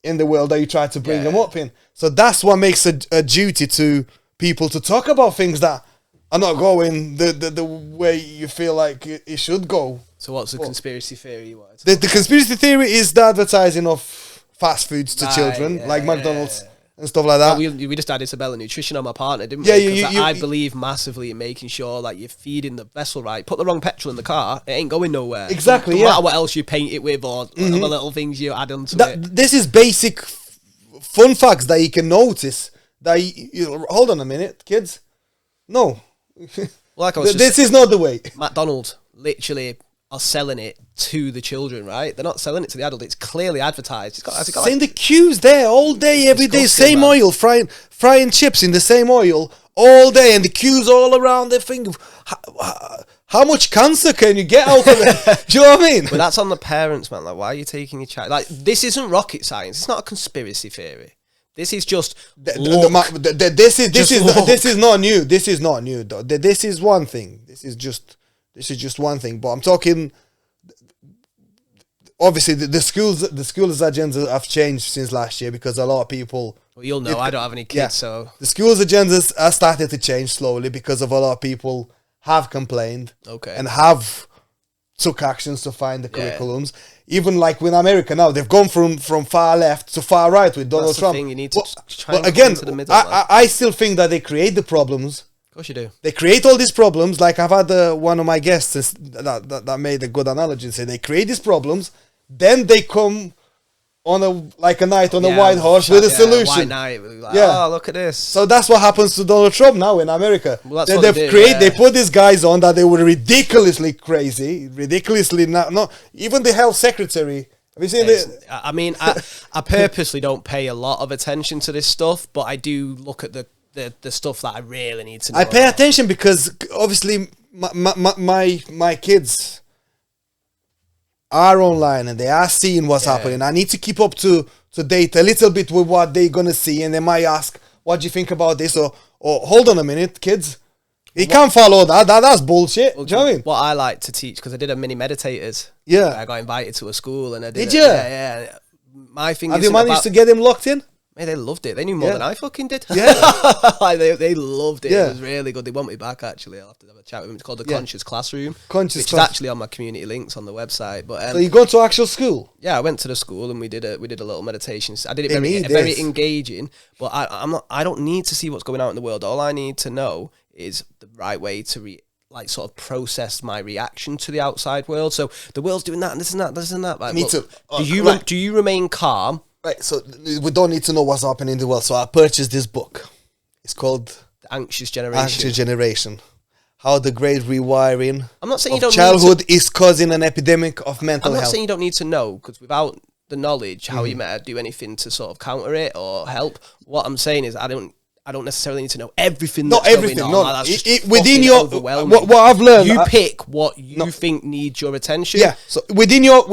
in the world that you try to bring them up in. So that's what makes a duty to people to talk about things that are not going the way you feel like it should go. So what's the conspiracy theory? The conspiracy theory is the advertising of fast foods to children, like McDonald's and stuff like that. Well, we just had Isabella Nutrition on my partner, didn't we? Yeah, I believe massively in making sure like you're feeding the vessel right. Put the wrong petrol in the car, it ain't going nowhere. Exactly, no matter what else you paint it with or other little things you add onto it. This is basic fun facts that you can notice. That hold on a minute, kids. No. Like I was this is not the way. McDonald's literally are selling it to the children, right? They're not selling it to the adult. It's clearly advertised. Seeing the queues there all day, every day, same oil, frying chips in the same oil all day, and the queues all around their finger. How much cancer can you get out of it? Do you know what I mean? But that's on the parents, man. Like, why are you taking your child? Like, this isn't rocket science. It's not a conspiracy theory. This is just this is not new. This is not new, though. This is one thing. This is just one thing. But I'm talking. Obviously, the schools' agendas have changed since last year because a lot of people. Well, you'll know. I don't have any kids, so the schools' agendas are starting to change slowly because of a lot of people have complained, and have took actions to find the curriculums. Even like with America now, they've gone from far left to far right with Donald Trump. Thing, you need to try but again, into the middle, I still think that they create the problems. Of course you do. They create all these problems. Like I've had one of my guests that made a good analogy and say they create these problems, then they come on a night on a white horse with a solution. White knight, like, oh, look at this. So that's what happens to Donald Trump now in America. Well, that's what they put these guys on that they were ridiculously crazy, ridiculously not even the health secretary. Have you seen this? I mean, I purposely don't pay a lot of attention to this stuff, but I do look at the stuff that I really need to know. I pay attention because obviously my kids are online and they are seeing what's happening. I need to keep up to date a little bit with what they're gonna see, and they might ask, "What do you think about this?" Or hold on a minute, kids. You can't follow that. That's bullshit. Well, do you know what I mean? What I like to teach, because I did a mini meditators. Yeah. I got invited to a school and I did. Did you? Yeah. My thing Have you managed to get them locked in? Man, they loved it. They knew more than I fucking did. Yeah. Like, they loved it. Yeah. It was really good. They want me back, actually. I'll have to have a chat with them. It's called the Conscious Classroom. Which is actually on my community links on the website. But so you go to actual school? Yeah, I went to the school and we did a little meditation. I did it very engaging. But I don't need to see what's going on in the world. All I need to know is the right way to sort of process my reaction to the outside world. So the world's doing that and this and that, this and that. Like, do you remain calm? Right, so we don't need to know what's happening in the world. So I purchased this book. It's called The Anxious Generation. How the Great Rewiring of Childhood is causing an epidemic of mental health. I'm not saying you don't need to know, because without the knowledge, how you might do anything to sort of counter it or help. What I'm saying is I don't necessarily need to know everything. Not everything. Going on. Within your what I've learned, you pick what you think needs your attention. Yeah. So within your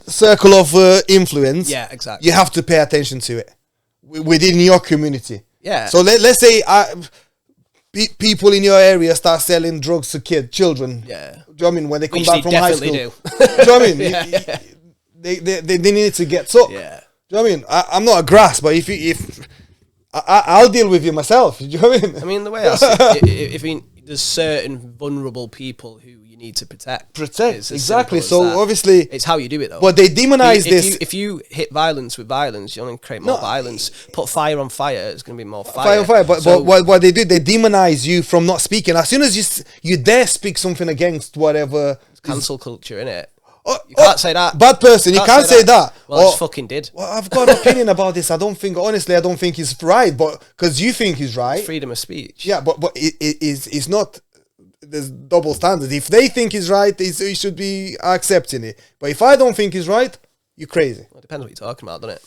circle of influence, yeah, exactly. You have to pay attention to it within your community. Yeah. So let's say people in your area start selling drugs to children. Yeah. Do you know what I mean? When they come back from high school. Do you know what I mean? They need to get up. Yeah. Do you know what I mean? I'm not a grass, but if I'll deal with you myself. Do you know what I mean? I mean, the way I see it, there's certain vulnerable people who you need to protect. Exactly. So obviously, it's how you do it, though. But they demonize this. If you hit violence with violence, you only create more violence. Put fire on fire, it's going to be more fire. Fire on fire. But what they do, they demonize you from not speaking. As soon as you dare speak something against whatever, it's cancel culture, innit? You can't say that. Bad person. You can't say that. Well, I just fucking did. Well, I've got an opinion about this. I don't think he's right, but because you think he's right. Freedom of speech. Yeah, but it's not. there's double standards. If they think he's right, he should be accepting it. But if I don't think he's right, you're crazy. Well, it depends what you're talking about, doesn't it?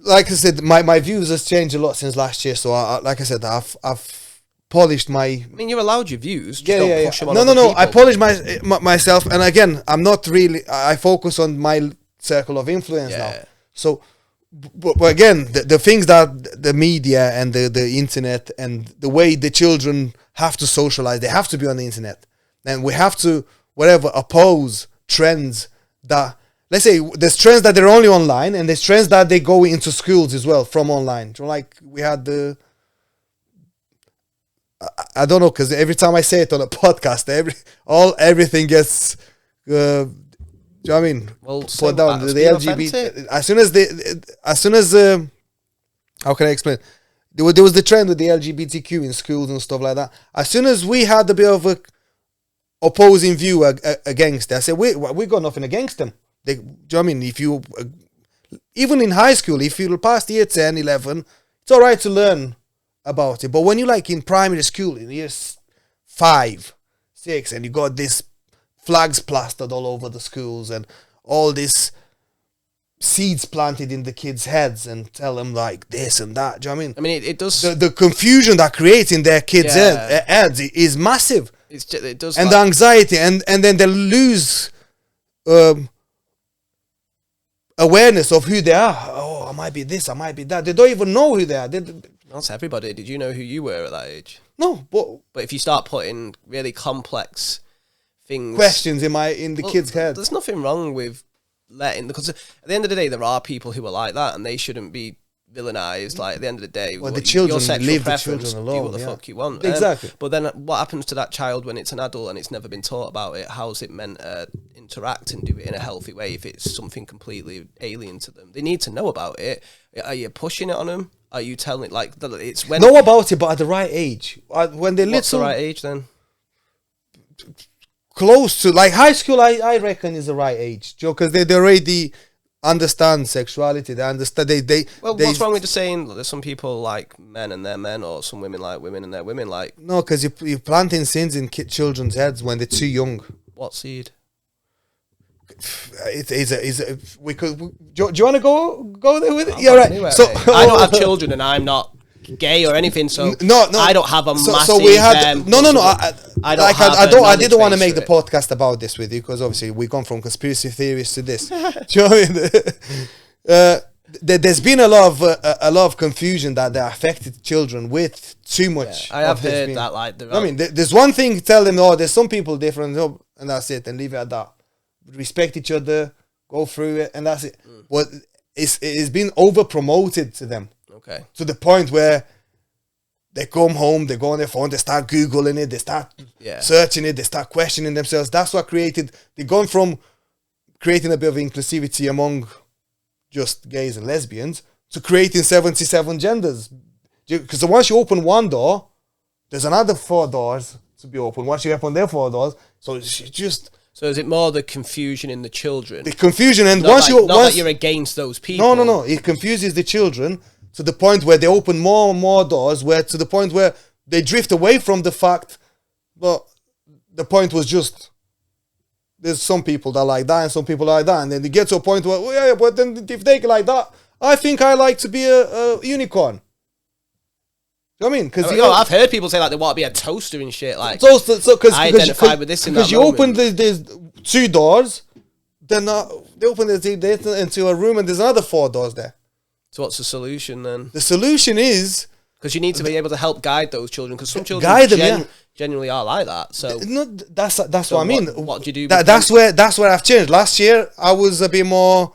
Like I said, my views has changed a lot since last year. So, like I said, I've polished my... I mean, you're allowed your views. Just don't push them on other people. I polish myself. And again, I'm not really... I focus on my circle of influence now. So... But again, the things that the media and the internet and the way the children have to socialize, they have to be on the internet. And we have to, oppose trends that, let's say, there's trends that they're only online and there's trends that they go into schools as well from online. So like we had I don't know, because every time I say it on a podcast, everything gets... do you know what I mean? Well, put down the LGBT. As soon as how can I explain? There was the trend with the LGBTQ in schools and stuff like that. As soon as we had a bit of a opposing view against it, I said we got nothing against them. Do you know what I mean? If you even in high school, if you pass year 10, 11, it's all right to learn about it. But when you like in primary school in years 5, 6, and you got this flags plastered all over the schools and all this seeds planted in the kids' heads and tell them like this and that. Do you know what I mean? I mean, it does... The confusion that creates in their kids' heads is massive. It does... And the anxiety, and then they lose awareness of who they are. Oh, I might be this, I might be that. They don't even know who they are. That's everybody. Did you know who you were at that age? No, but if you start putting really complex... questions in the kids' head. There's nothing wrong with letting, because at the end of the day there are people who are like that and they shouldn't be villainized. Like at the end of the day, the children, leave the children alone. Do what the fuck you want. Exactly. But then what happens to that child when it's an adult and it's never been taught about it? How's it meant to interact and do it in a healthy way if it's something completely alien to them? They need to know about it. Are you pushing it on them? Are you telling it like it's when... Know about it, but at the right age. When they're little... What's the right age then? Close to like high school, I reckon is the right age, Joe, because they already understand sexuality. They understand what's wrong with just saying there's some people like men and they're men, or some women like women and they're women? Like no, because you're planting seeds in children's heads when they're too young. What seed? We could. Do you want to go there with it? Yeah, right. Anywhere, so I don't have children and I'm not gay or anything, so no, I don't have a massive. So we had I didn't want to make the podcast about this with you because obviously we've gone from conspiracy theories to this. Do you know what I mean? There's been a lot of confusion that they affected children with too much. Yeah, I have heard that. Like, I mean, there's one thing. Tell them, there's some people different, and that's it, and leave it at that. Respect each other, go through it, and that's it. But it's been over promoted to them. Okay. To the point where they come home, they go on their phone, they start Googling it, they start searching it, they start questioning themselves. That's what they've gone from creating a bit of inclusivity among just gays and lesbians to creating 77 genders. Because once you open one door, there's another 4 doors to be open. Once you open their 4 doors, so it's just... So is it more the confusion in the children? The confusion, and not that you're against those people. No. It confuses the children to the point where they open more and more doors, to the point where they drift away from the fact. Well, the point was just there's some people that like that and some people like that, and then they get to a point where, but then if they like that, I think I like to be a unicorn. You know what I mean? Because I've heard people say like they want to be a toaster and shit. Like toaster, I identify with this in that because you open these 2 doors, then they open into a room and there's another 4 doors there. So what's the solution then? The solution is because you need to be able to help guide those children, because some children genuinely are like that. So no, that's what I mean. What do you do? That's where I've changed. Last year I was a bit more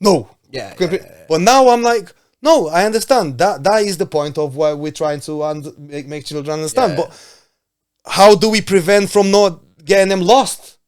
but now I'm like. No, I understand. That is the point of why we're trying to make children understand. Yeah. But how do we prevent from not getting them lost?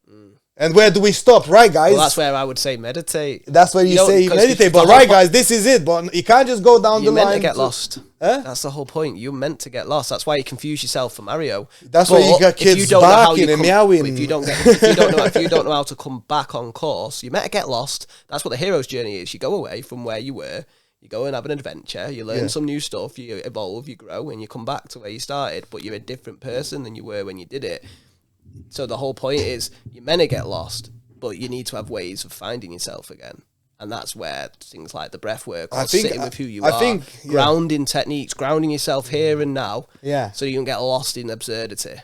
And where do we stop? Right, guys? Well, that's where I would say meditate. That's where you say meditate. But right, guys, this is it. But you can't just go down the line. You're meant to get lost. That's the whole point. You're meant to get lost. That's why you confuse yourself for Mario. That's why you got kids barking and meowing. If you don't know how to come back on course, you're meant to get lost. That's what the hero's journey is. You go away from where you were. You go and have an adventure, you learn some new stuff, you evolve, you grow, and you come back to where you started, but you're a different person than you were when you did it. So the whole point is, you're meant to get lost, but you need to have ways of finding yourself again. And that's where things like the breath work, or sitting with who you are, grounding techniques, grounding yourself here and now, so you don't get lost in absurdity.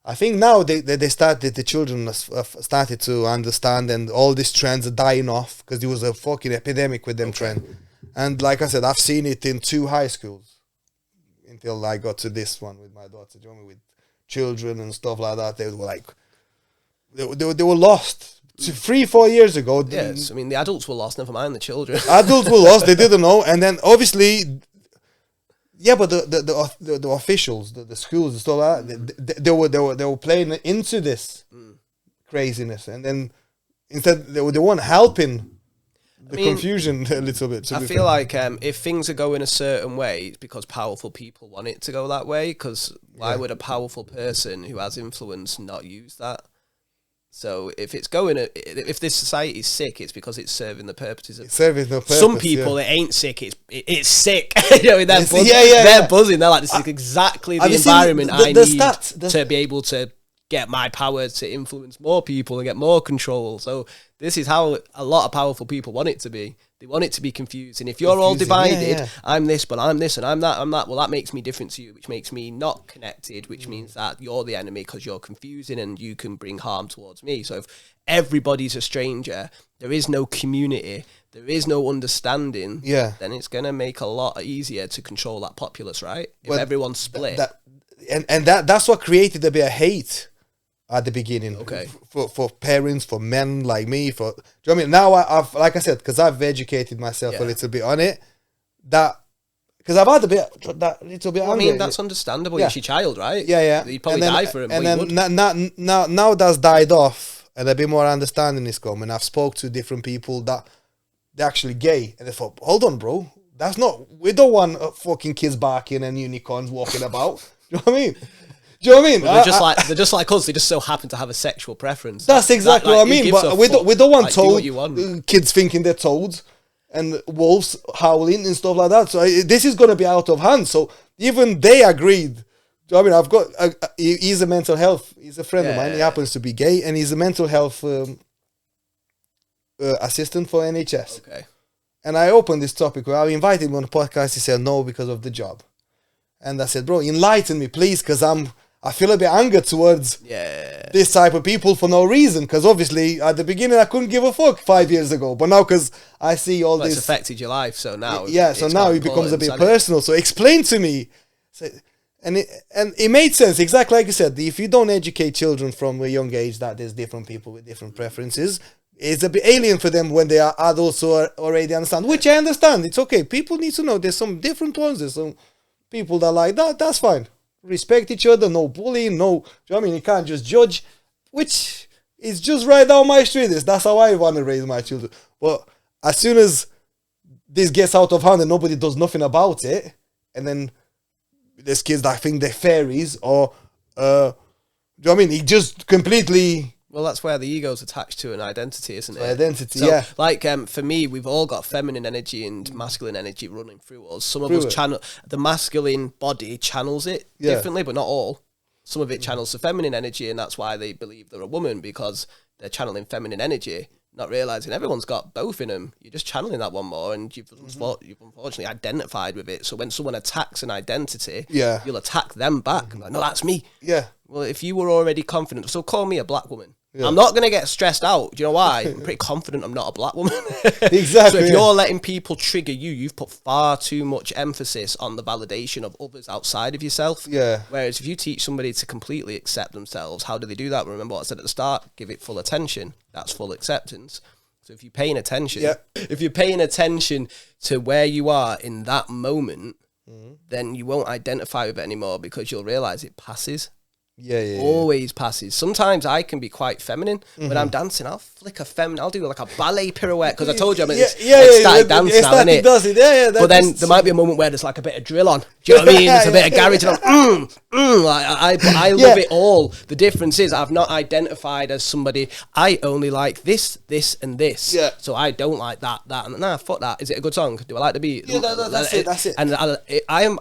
I think now the children have started to understand, and all these trends are dying off because there was a fucking epidemic with them trend. And like I said, I've seen it in 2 high schools until I got to this one with my daughter, with children and stuff like that. They were like, they were lost. 3-4 years ago. Yes, I mean, the adults were lost, never mind the children. Adults were lost, they didn't know. And then obviously, but the officials, the schools and stuff like that, they were playing into this craziness. And then instead, they weren't helping the confusion a little bit. I feel like if things are going a certain way, it's because powerful people want it to go that way. Because why would a powerful person who has influence not use that? So if it's if this society is sick, it's because it's serving the purposes of some people. It ain't sick; it's sick. They're buzzing. They're buzzing. They're like, this is exactly the environment I need to be able to get my power to influence more people and get more control. So this is how a lot of powerful people want it to be. They want it to be confused. And if you're all divided, I'm this, but I'm this, and I'm that, well, that makes me different to you, which makes me not connected, which means that you're the enemy because you're confusing and you can bring harm towards me. So if everybody's a stranger, there is no community, there is no understanding, then it's going to make a lot easier to control that populace, right? If everyone's split. That's what created a bit of hate at the beginning, for parents, for men like me, do you know what I mean? Now I've, like I said, because I've educated myself a little bit on it, because I've had that little bit. I mean, that's understandable. It's your child, right? You'd probably die for him. And then now that's died off, and a bit more understanding is coming. I've spoke to different people that they're actually gay, and they thought, hold on, bro, we don't want fucking kids barking and unicorns walking about. Do you know what I mean? Do you know what I mean? Well, they're just like us. They just so happen to have a sexual preference. That's exactly what I mean. But we don't want kids thinking they're toads and wolves howling and stuff like that. So this is going to be out of hand. So even they agreed. Do you know what I mean? I've got he's a mental health. He's a friend of mine. He happens to be gay, and he's a mental health assistant for NHS. Okay. And I opened this topic. I invited him on the podcast. He said no because of the job. And I said, bro, enlighten me, please, because I feel a bit anger towards this type of people for no reason. Because obviously, at the beginning, I couldn't give a fuck 5 years ago. But now, because I see all this... It's affected your life, so now... so now it becomes a bit personal. So explain to me. And it made sense, exactly like you said. If you don't educate children from a young age that there's different people with different preferences, it's a bit alien for them when they are adults who already understand. Which I understand. It's okay. People need to know there's some different ones. There's some people that like that. That's fine. Respect each other, no bullying, no... Do you know what I mean? You can't just judge, which is just right down my street. That's how I want to raise my children. But as soon as this gets out of hand and nobody does nothing about it, and then there's kids that think they're fairies, or... do you know what I mean? It just completely... Well, that's where the ego's attached to an identity, isn't it? Identity, so, like, for me, we've all got feminine energy and masculine energy running through us. Some of us channel... The masculine body channels it differently, but not all. Some of it channels the feminine energy, and that's why they believe they're a woman, because they're channeling feminine energy, not realising everyone's got both in them. You're just channeling that one more, and you've unfortunately identified with it. So when someone attacks an identity, you'll attack them back. Like, no, that's me. Yeah. Well, if you were already confident... So call me a black woman. Yeah. I'm not going to get stressed out. Do you know why? I'm pretty confident I'm not a black woman. Exactly. So if you're letting people trigger you, you've put far too much emphasis on the validation of others outside of yourself. Yeah. Whereas if you teach somebody to completely accept themselves, how do they do that? Remember what I said at the start? Give it full attention. That's full acceptance. So if you're paying attention, if you're paying attention to where you are in that moment, then you won't identify with it anymore because you'll realise it passes. Always passes. Sometimes I can be quite feminine. When I'm dancing, I'll flick a feminine. I'll do like a ballet pirouette because I told you I'm ecstatic dance now, innit? Does it. But then there might be a moment where there's like a bit of drill on. Do you know what I mean? There's a bit of garage and I love it all. The difference is I've not identified as somebody, I only like this, and this. Yeah. So I don't like that, and nah, fuck that. Is it a good song? Do I like the beat? Yeah, that's it. And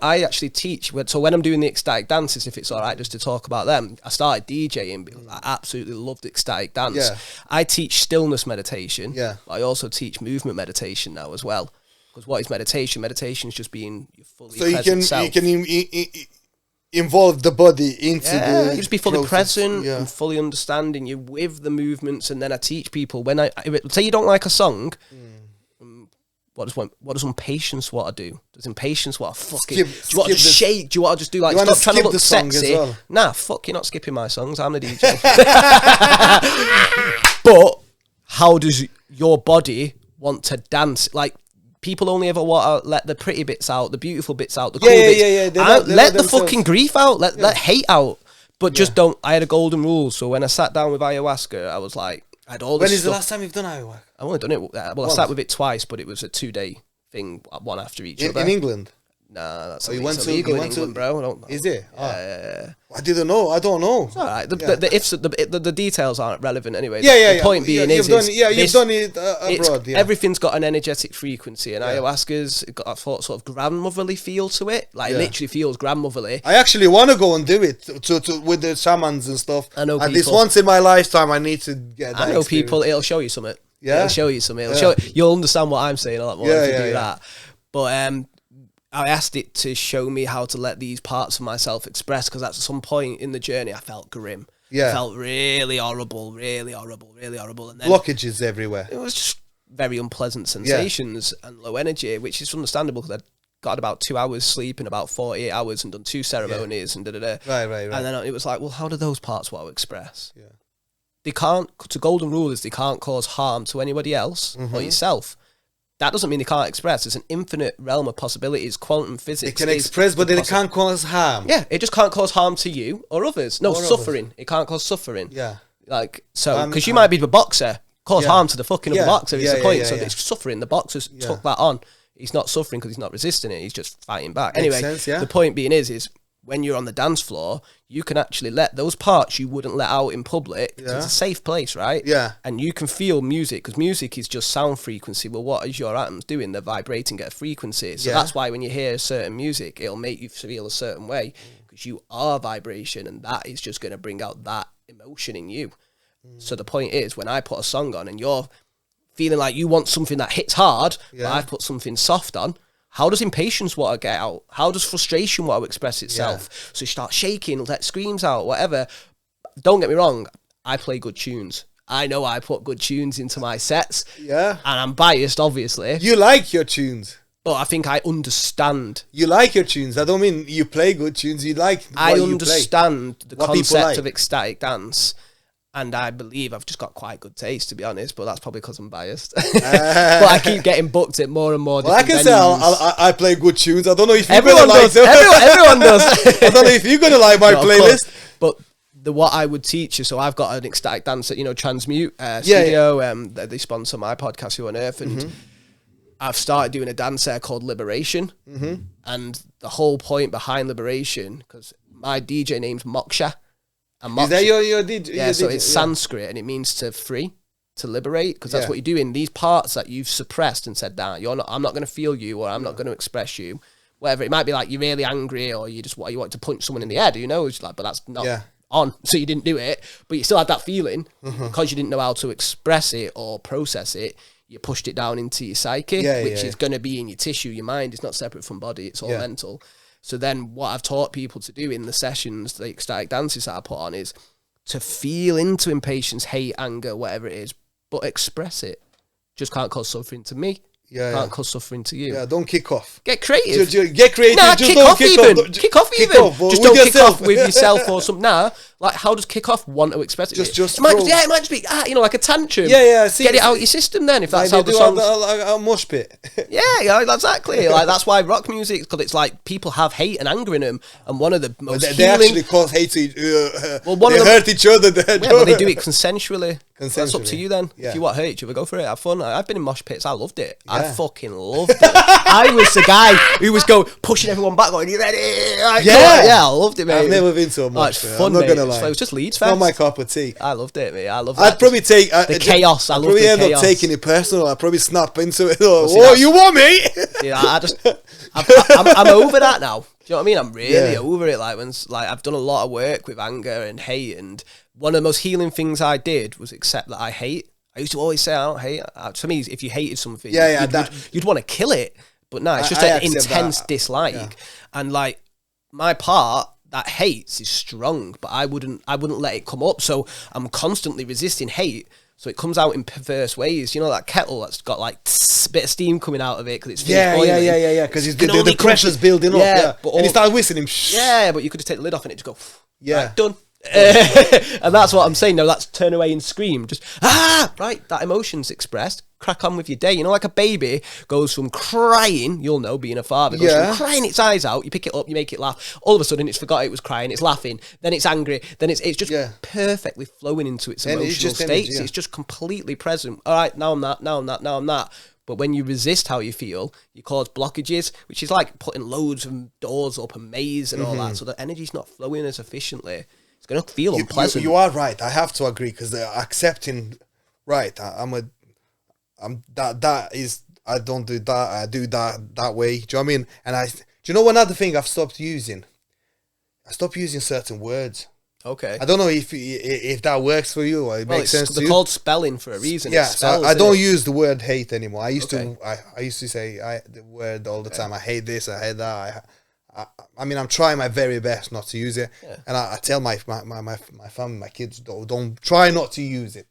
I actually teach, so when I'm doing the ecstatic dances, if it's all right just to talk about them, I started DJing because I absolutely loved ecstatic dance. Yeah. I teach stillness meditation. Yeah. But I also teach movement meditation now as well. Because what is meditation? Meditation is just being your fully present self. You can involve the body into the you just be fully process. present and fully understanding you with the movements. And then I teach people when say you don't like a song. What does impatience want to do? Does impatience want to fucking... do you want to just shake? Do you want to just do like... Stop trying to look sexy? Well? Nah, fuck, you're not skipping my songs. I'm the DJ. But how does your body want to dance? Like, people only ever want to let the pretty bits out, the beautiful bits out, the cool bits. Let the fucking grief out. Let hate out. But just don't... I had a golden rule. So when I sat down with ayahuasca, I was like... I had all this When is the last time you've done ayahuasca? I've only done it. Well, I sat with it twice, but it was a 2-day thing, one after each other. In England? Nah, that's illegal in England, bro. I don't know. Is it? Yeah. I didn't know. I don't know. It's all right. The details aren't relevant anyway. The point being you've done it abroad. Everything's got an energetic frequency, and ayahuasca's got a sort of grandmotherly feel to it. Like, it literally feels grandmotherly. I actually want to go and do it to with the shamans and stuff. I know at least once in my lifetime, I need to get that. I know people. It'll show you something. Yeah, it'll show you something. You'll understand what I'm saying a lot more if you do that. But I asked it to show me how to let these parts of myself express, because at some point in the journey I felt grim. I felt really horrible. And then blockages everywhere. It was just very unpleasant sensations and low energy, which is understandable because I'd got about 2 hours sleep in about 48 hours and done 2 ceremonies and da-da-da. Right. And then it was like, well, how do those parts want to express? Yeah. They can't, the golden rule is they can't cause harm to anybody else or yourself. That doesn't mean they can't express. There's an infinite realm of possibilities. Quantum physics. It can express, but it can't cause harm. Yeah, it just can't cause harm to you or others. No, suffering. It can't cause suffering. Yeah. Like, so, because you might be the boxer, cause harm to the fucking other boxer. It's the point. So it's suffering. The boxer's took that on. He's not suffering because he's not resisting it. He's just fighting back. Anyway, the point being is when you're on the dance floor, you can actually let those parts you wouldn't let out in public. It's a safe place, right? Yeah. And you can feel music, because music is just sound frequency. Well, what is your atoms doing? They're vibrating at a frequency. So that's why when you hear certain music, it'll make you feel a certain way, because you are vibration, and that is just going to bring out that emotion in you. So the point is, when I put a song on and you're feeling like you want something that hits hard, but I've put something soft on, how does impatience want to get out? How does frustration want to express itself? So you start shaking, let screams out, whatever. Don't get me wrong, I play good tunes. I know I put good tunes into my sets. Yeah. And I'm biased, obviously. You like your tunes. But I think I understand. You like your tunes. I don't mean you play good tunes. You like what you understand the concept of ecstatic dance. And I believe I've just got quite good taste, to be honest, but that's probably because I'm biased. But I keep getting booked at more and more. Well, I can say I play good tunes. I don't know if you're going to like them. Everyone does. I don't know if you're going to like my playlist. But what I would teach you, so I've got an ecstatic dance at, Transmute studio. They sponsor my podcast, Who on Earth, and I've started doing a dance there called Liberation. And the whole point behind Liberation, because my DJ name's Moksha. Is that your DJ? Yeah, so it's Sanskrit, and it means to free, to liberate, because that's what you're doing. These parts that you've suppressed and said, "Nah, I'm not going to feel you, or I'm not going to express you." Whatever it might be, like you're really angry, or you want to punch someone in the head. It's like, but that's not on. So you didn't do it, but you still had that feeling because you didn't know how to express it or process it. You pushed it down into your psyche, which is going to be in your tissue, your mind. It's not separate from body. It's all mental. So then what I've taught people to do in the sessions, the ecstatic dances that I put on, is to feel into impatience, hate, anger, whatever it is, but express it. Just can't cause suffering to me. Can't cause suffering to you. Yeah, don't kick off. Get creative. Get creative. Nah, just kick off even. Just don't kick off with yourself or something. Nah, Like, how does kick off want to express it? Just it might just be like a tantrum. Yeah. Get it out your system then, if that's how the song. A mosh pit. yeah, exactly. Like, that's why rock music, because it's like people have hate and anger in them, and one of the most they actually cause hate to they hurt each other. But they do it consensually. That's up to you then. If you want to hurt each other, go for it. Have fun. I've been in mosh pits. I loved it. I fucking loved it. I was the guy who was pushing everyone back, going, "You ready?" I loved it, mate. I've never been to a mosh pit. I'm not gonna lie. It was just Leeds Fest. Not my cup of tea. I loved it, mate. I loved it. I'd probably take the chaos. I'd probably end up taking it personal. I'd probably snap into it. Oh, you want me? Yeah, I'm over that now. Do you know what I mean? I'm really over it. Like, I've done a lot of work with anger and hate, and one of the most healing things I did was accept that I hate. I used to always say I don't hate. To me, if you hated something, you'd want to kill it. But no, it's just an intense dislike. Yeah. And like, my part that hates is strong, but I wouldn't let it come up. So I'm constantly resisting hate. So it comes out in perverse ways. You know, that kettle that's got like bit of steam coming out of it because it's boiling. Yeah. Because the pressure's building up. Yeah, and it starts whistling. Yeah, but you could just take the lid off and it just go. Right, done. And that's what I'm saying. No, that's turn away and scream. Just right. That emotion's expressed. Crack on with your day. You know, like a baby goes from crying. You'll know, being a father, goes from crying its eyes out. You pick it up, you make it laugh. All of a sudden, it's forgot it was crying. It's laughing. Then it's angry. Then it's just perfectly flowing into its emotional states. It's just completely present. All right, now I'm that. Now I'm that. Now I'm that. But when you resist how you feel, you cause blockages, which is like putting loads of doors up and maze and all that. So the energy's not flowing as efficiently. It's going to feel unpleasant. You are right. I have to agree, because they're accepting. Right, I don't do that. I do that way. Do you know what I mean? And do you know another thing I've stopped using? I stopped using certain words. Okay. I don't know if that works for you or it makes sense to you. They're called spelling for a reason. Yeah, so I don't use the word hate anymore. I used to say the word all the time. I hate this. I hate that. I mean, I'm trying my very best not to use it, and I tell my family, my kids, don't try not to use it.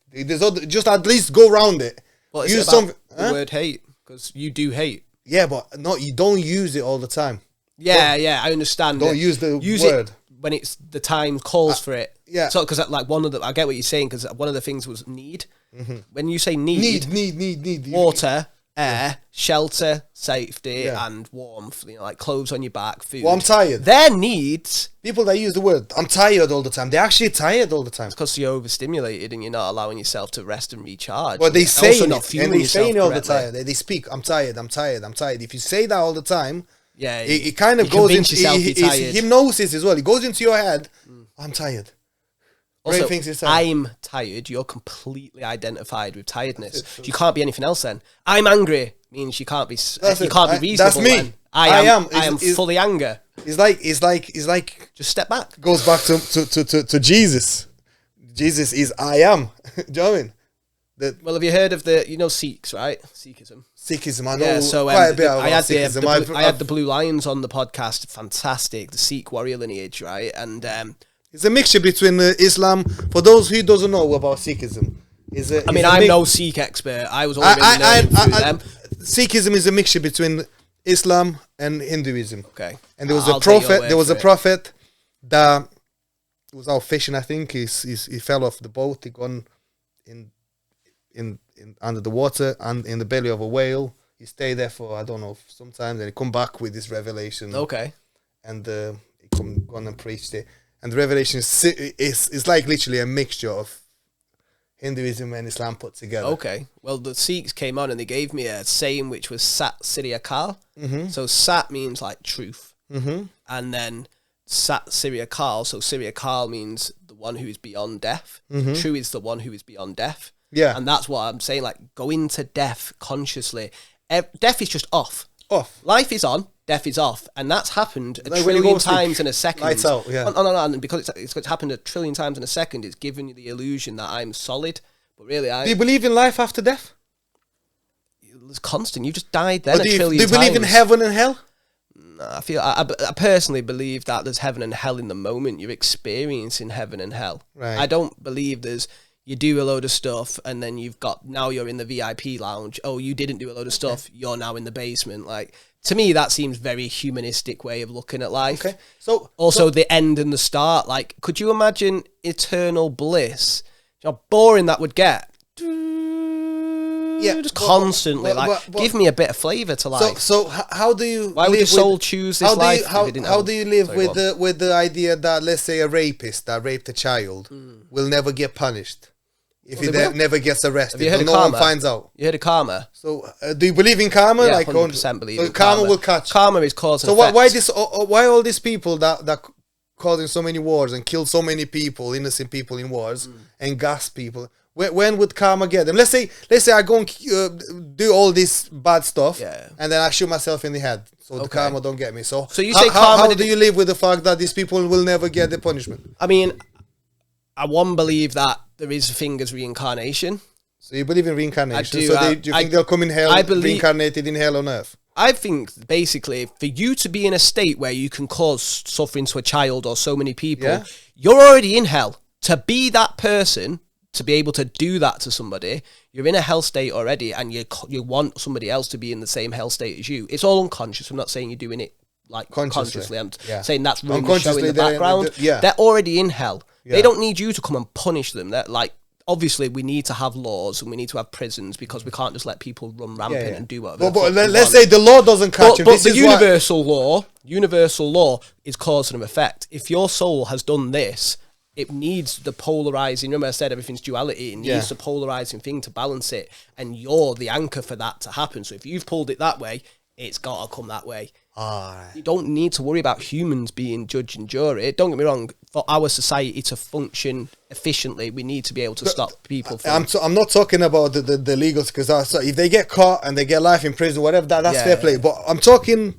Just at least go around it. What is the word hate? Because you do hate. Yeah, but you don't use it all the time. Yeah, I understand. Don't use the word. It when it's the time calls for it. Yeah. So, because like I get what you're saying, because one of the things was need. Mm-hmm. When you say need, water, air, shelter, safety, and warmth, like clothes on your back, food. Well, I'm tired. Their needs. People that use the word, I'm tired all the time. They're actually tired all the time. It's because you're overstimulated and you're not allowing yourself to rest and recharge. Well, they say it, and they say it all the time. They speak, I'm tired. If you say that all the time, it kind of goes into hypnosis as well. It goes into your head. I'm tired. Also, I'm tired. You're completely identified with tiredness. You can't be anything else. Then I'm angry means you can't be. You can't be reasonable. That's me. I am fully anger. It's like just step back. Goes back to Jesus. Jesus is I am. Do you know what I mean? Well, have you heard of the Sikhs, right? Sikhism, I know quite a bit about Sikhism. I had the Blue Lions on the podcast. Fantastic, the Sikh warrior lineage, right? And it's a mixture between Islam. For those who doesn't know about Sikhism, I'm no Sikh expert. I was only learning through them. Sikhism is a mixture between Islam and Hinduism. Okay, and there was a prophet. There was a prophet that was out fishing. I think he fell off the boat. He gone in under the water and in the belly of a whale. He stayed there for I don't know sometimes, and he come back with this revelation. Okay, and he gone and preached it. And the revelation is like literally a mixture of Hinduism and Islam put together. Okay. Well, the Sikhs came on and they gave me a saying which was Sat Sri Akal. Mm-hmm. So Sat means like truth. Mm-hmm. And then Sat Sri Akal. So Sri Akal means the one who is beyond death. Mm-hmm. True is the one who is beyond death. Yeah. And that's what I'm saying. Like, go into death consciously. Death is just off. Life is on. Death is off, and that's happened a trillion times in a second. Lights out, yeah. No, and because it's happened a trillion times in a second, it's given you the illusion that I'm solid, but really Do you believe in life after death? It's constant. You just died then a trillion times. Do you believe in heaven and hell? No, I personally believe that there's heaven and hell in the moment. You're experiencing heaven and hell. Right. I don't believe there's you do a load of stuff, and then now you're in the VIP lounge. Oh, you didn't do a load of stuff. You're now in the basement. Like, to me, that seems very humanistic way of looking at life. Okay. So the end and the start. Like, could you imagine eternal bliss? How boring that would get. Yeah, just constantly. Give me a bit of flavour to life. So how do you? Why would your soul choose this life? How do you live with the idea that, let's say, a rapist that raped a child will never get punished if he never gets arrested? Have you heard of no karma? One finds out. You heard of karma? So do you believe in karma? Yeah, 100% believe in karma. Will catch. Karma is cause and effect. So why all these people that causing so many wars and kill so many people, innocent people in wars, and gas people? When would karma get them? Let's say I go and do all this bad stuff, and then I shoot myself in the head, so the karma don't get me. So you say karma? How do you live with the fact that these people will never get the punishment? I mean, I believe that there is a thing as reincarnation. So you believe in reincarnation? I do. So do you think they'll come in hell, reincarnated in hell on earth? I think basically for you to be in a state where you can cause suffering to a child or so many people, you're already in hell. To be that person, to be able to do that to somebody, you're in a hell state already, and you want somebody else to be in the same hell state as you. It's all unconscious. I'm not saying you're doing it like consciously. I'm saying that's really showing in the background. They're already in hell. They don't need you to come and punish them. They're like, obviously we need to have laws and we need to have prisons, because we can't just let people run rampant and do whatever. But let's say the law doesn't catch them. But the universal law is cause and effect. If your soul has done this, it needs the polarizing. Remember I said everything's duality. It needs the polarizing thing to balance it, and you're the anchor for that to happen. So if you've pulled it that way, it's got to come that way. You don't need to worry about humans being judge and jury. Don't get me wrong. For our society to function efficiently, we need to be able to stop people from... I'm not talking about the legals, because if they get caught and they get life in prison, whatever, that's fair play. But I'm talking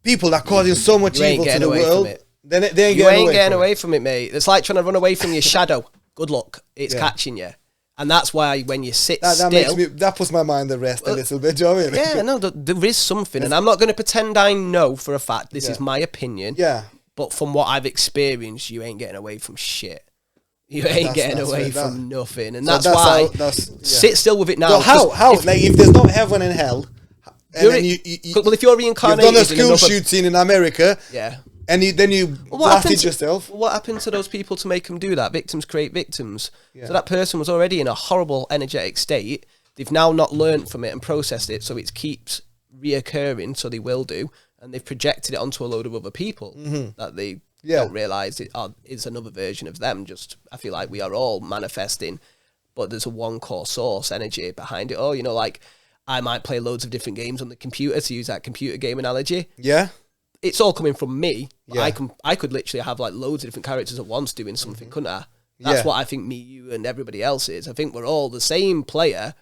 people that are causing so much evil to the world. They ain't getting away from it, mate. It's like trying to run away from your shadow. Good luck. It's catching you. And that's why when you sit still... That puts my mind at rest a little bit, do you know what I mean? Yeah, no, there is something. And I'm not going to pretend I know for a fact. This is my opinion. Yeah. But from what I've experienced, you ain't getting away from shit. You ain't getting away from nothing. And that's why... Sit still with it now. So how? Like, if there's no heaven and hell... well, if you're reincarnated... You've done a school shooting in America... Yeah. And then you blasted yourself. What happened to those people to make them do that? Victims create victims. So that person was already in a horrible energetic state. They've now not learned from it and processed it, so it keeps reoccurring, so they will do. And they've projected it onto a load of other people that they don't realise is another version of them. Just, I feel like we are all manifesting, but there's a one core source energy behind it all. You know, like, I might play loads of different games on the computer, to use that computer game analogy. Yeah. It's all coming from me. I could literally have like loads of different characters at once doing something, couldn't I? That's what I think me, you, and everybody else is. I think we're all the same player.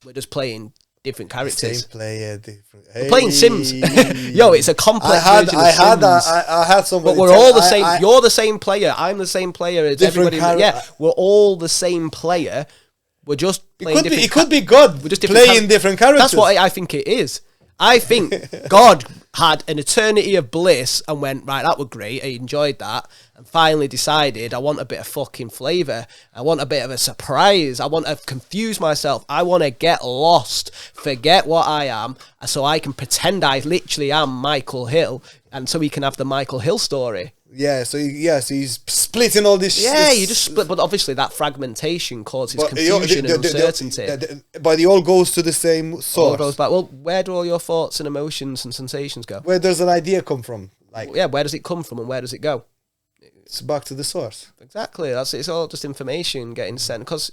We're just playing different characters. Same player, different. We're playing Sims. Yo, it's a complex version of Sims. I had somebody. But we're all the same. You're the same player. I'm the same player as everybody. Yeah, we're all the same player. We're just playing different. It could be God. We're just playing different characters. That's what I think it is. I think God had an eternity of bliss and went, right, that was great, I enjoyed that, and finally decided, I want a bit of fucking flavour, I want a bit of a surprise, I want to confuse myself, I want to get lost, forget what I am, so I can pretend I literally am Michael Hill, and so we can have the Michael Hill story. So he's splitting all this. Yeah, you just split, but obviously that fragmentation causes confusion and uncertainty. But it all goes to the same source. All goes back. Well, where do all your thoughts and emotions and sensations go? Where does an idea come from? Like, where does it come from and where does it go? It's back to the source. Exactly. It's all just information getting sent, because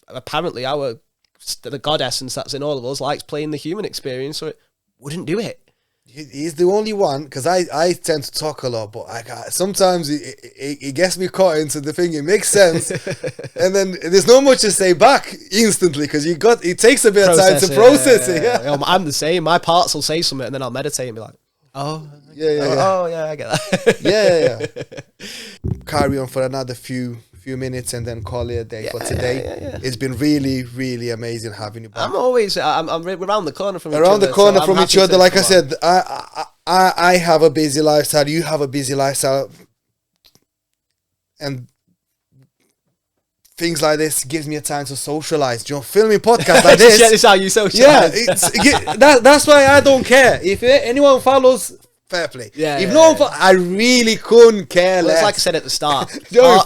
apparently the God essence that's in all of us likes playing the human experience, so it wouldn't do it. He's the only one, because I tend to talk a lot, but sometimes it gets me caught into the thing. It makes sense, and then there's not much to say back instantly, because it takes a bit of time to process it. Yeah. I'm the same. My parts will say something, and then I'll meditate and be like, oh yeah, I get that. Carry on for another few minutes and then call it a day. But today, it's been really, really amazing having you back. I'm around the corner from each other. Like I said, I have a busy lifestyle. You have a busy lifestyle, and things like this gives me a time to socialize. You know, filming podcasts like this. This is how you socialize. Yeah, that's why I don't care. If anyone follows, fair play. If no one I really couldn't care less. It's like I said at the start.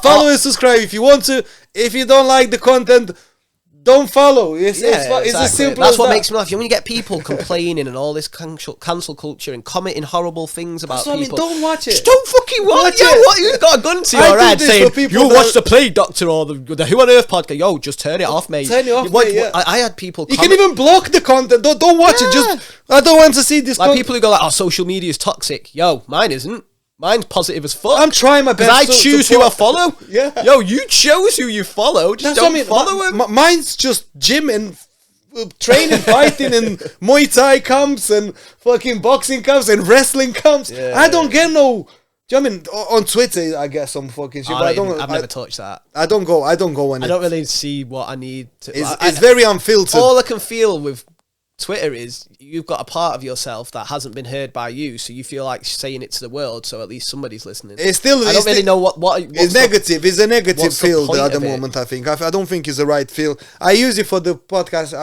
Follow and subscribe if you want to. If you don't like the content, don't follow. It's as simple That's as what that. makes me laugh. When you get people complaining and all this cancel culture and commenting horrible things about people, don't watch it. Just don't fucking watch it. What? You've got a gun to your head saying you watch the Plague Doctor or the Who on Earth podcast. Yo, just turn it off, mate. Turn it off, mate. I had people. You can even block the content. Don't watch it. Just I don't want to see this. Like people who go like, "Oh, social media is toxic." Yo, mine isn't. Mine's positive as fuck. I'm trying my best. I choose who I follow. Yeah. Yo, you chose who you follow. Just don't follow him. Mine's just gym and training, fighting, and Muay Thai camps and fucking boxing camps and wrestling camps. Yeah. I don't get no. Do you know what I mean? On Twitter, I get some fucking shit. I've never touched that. I don't go. I don't really see what I need to. It's very unfiltered. All I can feel with Twitter is you've got a part of yourself that hasn't been heard by you, so you feel like saying it to the world, so at least somebody's listening. It's still. I don't really know what it's negative. It's a negative field at the moment. I think. I don't think it's the right field. I use it for the podcast.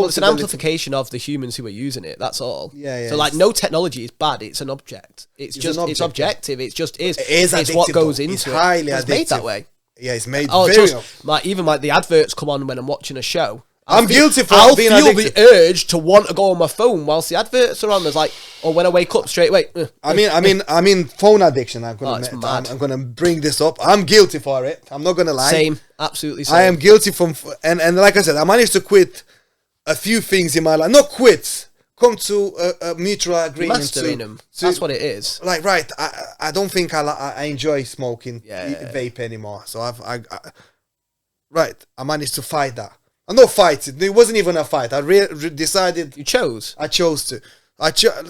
It's an amplification of the humans who are using it. That's all. Yeah. So like, no technology is bad. It's an object. It's objective. It just is. It's what goes into it's highly it. It's made that way. Yeah, it's made. Very like the adverts come on when I'm watching a show. I'm guilty for I'll being feel addicted. the urge to want to go on my phone whilst the adverts are on. There's like, or when I wake up straight away. I mean, phone addiction. I'm gonna bring this up. I'm guilty for it. I'm not gonna lie. Same, absolutely same. I am guilty from, and like I said, I managed to quit a few things in my life. Not quit. Come to a mutual agreement. Mastering them. That's what it is. Like, right. I don't think I enjoy smoking vape anymore. So I managed to fight that. No fight. It wasn't even a fight. I decided. You chose. I chose to.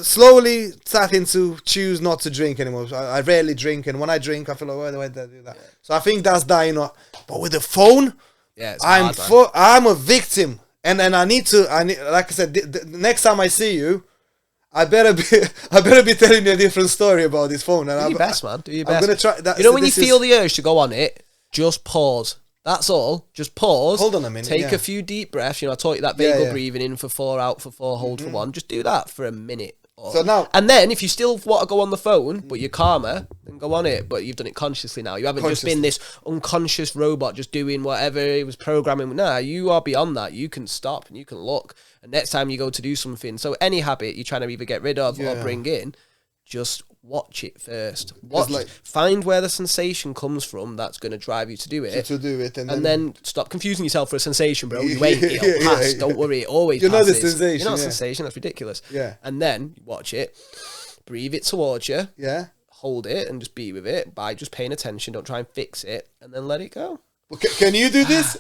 Slowly starting to choose not to drink anymore. I rarely drink, and when I drink, I feel like, why did I do that? Yeah. So I think that's dying off. But with the phone, I'm a victim, and I need to. Like I said, the next time I see you, I better be telling you a different story about this phone. And do your best, man. Do your best. I'm gonna try. When you feel the urge to go on it, just pause. That's all. Just pause. Hold on a minute. Take a few deep breaths. I taught you that vagal breathing in for 4, out for 4, hold for 1. Just do that for a minute. And then if you still want to go on the phone, but you're calmer, then go on it. But you've done it consciously now. You haven't just been this unconscious robot just doing whatever it was programming. Nah, you are beyond that. You can stop and you can look. And next time you go to do something, so any habit you're trying to either get rid of or bring in, just watch it first. Find where the sensation comes from that's going to drive you to do it. And then stop confusing yourself for a sensation, bro. You ain't. It'll pass. Don't worry. It always passes. You're not the sensation. You're not a sensation. That's ridiculous. Yeah. And then watch it. Breathe it towards you. Yeah. Hold it and just be with it by just paying attention. Don't try and fix it. And then let it go. Well, can you do this?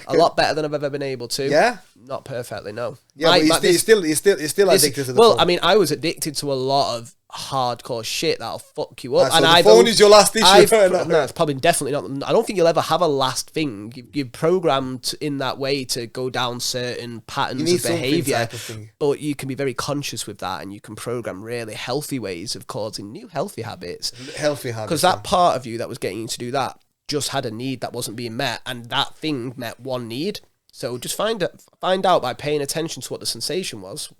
A lot better than I've ever been able to. Yeah? Not perfectly, no. Yeah, but you're still addicted to the phone. Well, I mean, I was addicted to a lot of hardcore shit that'll fuck you up. Right, so the phone is your last issue. No, it's probably definitely not. I don't think you'll ever have a last thing. You're programmed in that way to go down certain patterns of behaviour. But you can be very conscious with that, and you can program really healthy ways of causing new healthy habits. Because that part of you that was getting you to do that just had a need that wasn't being met, and that thing met one need. So just find out by paying attention to what the sensation was.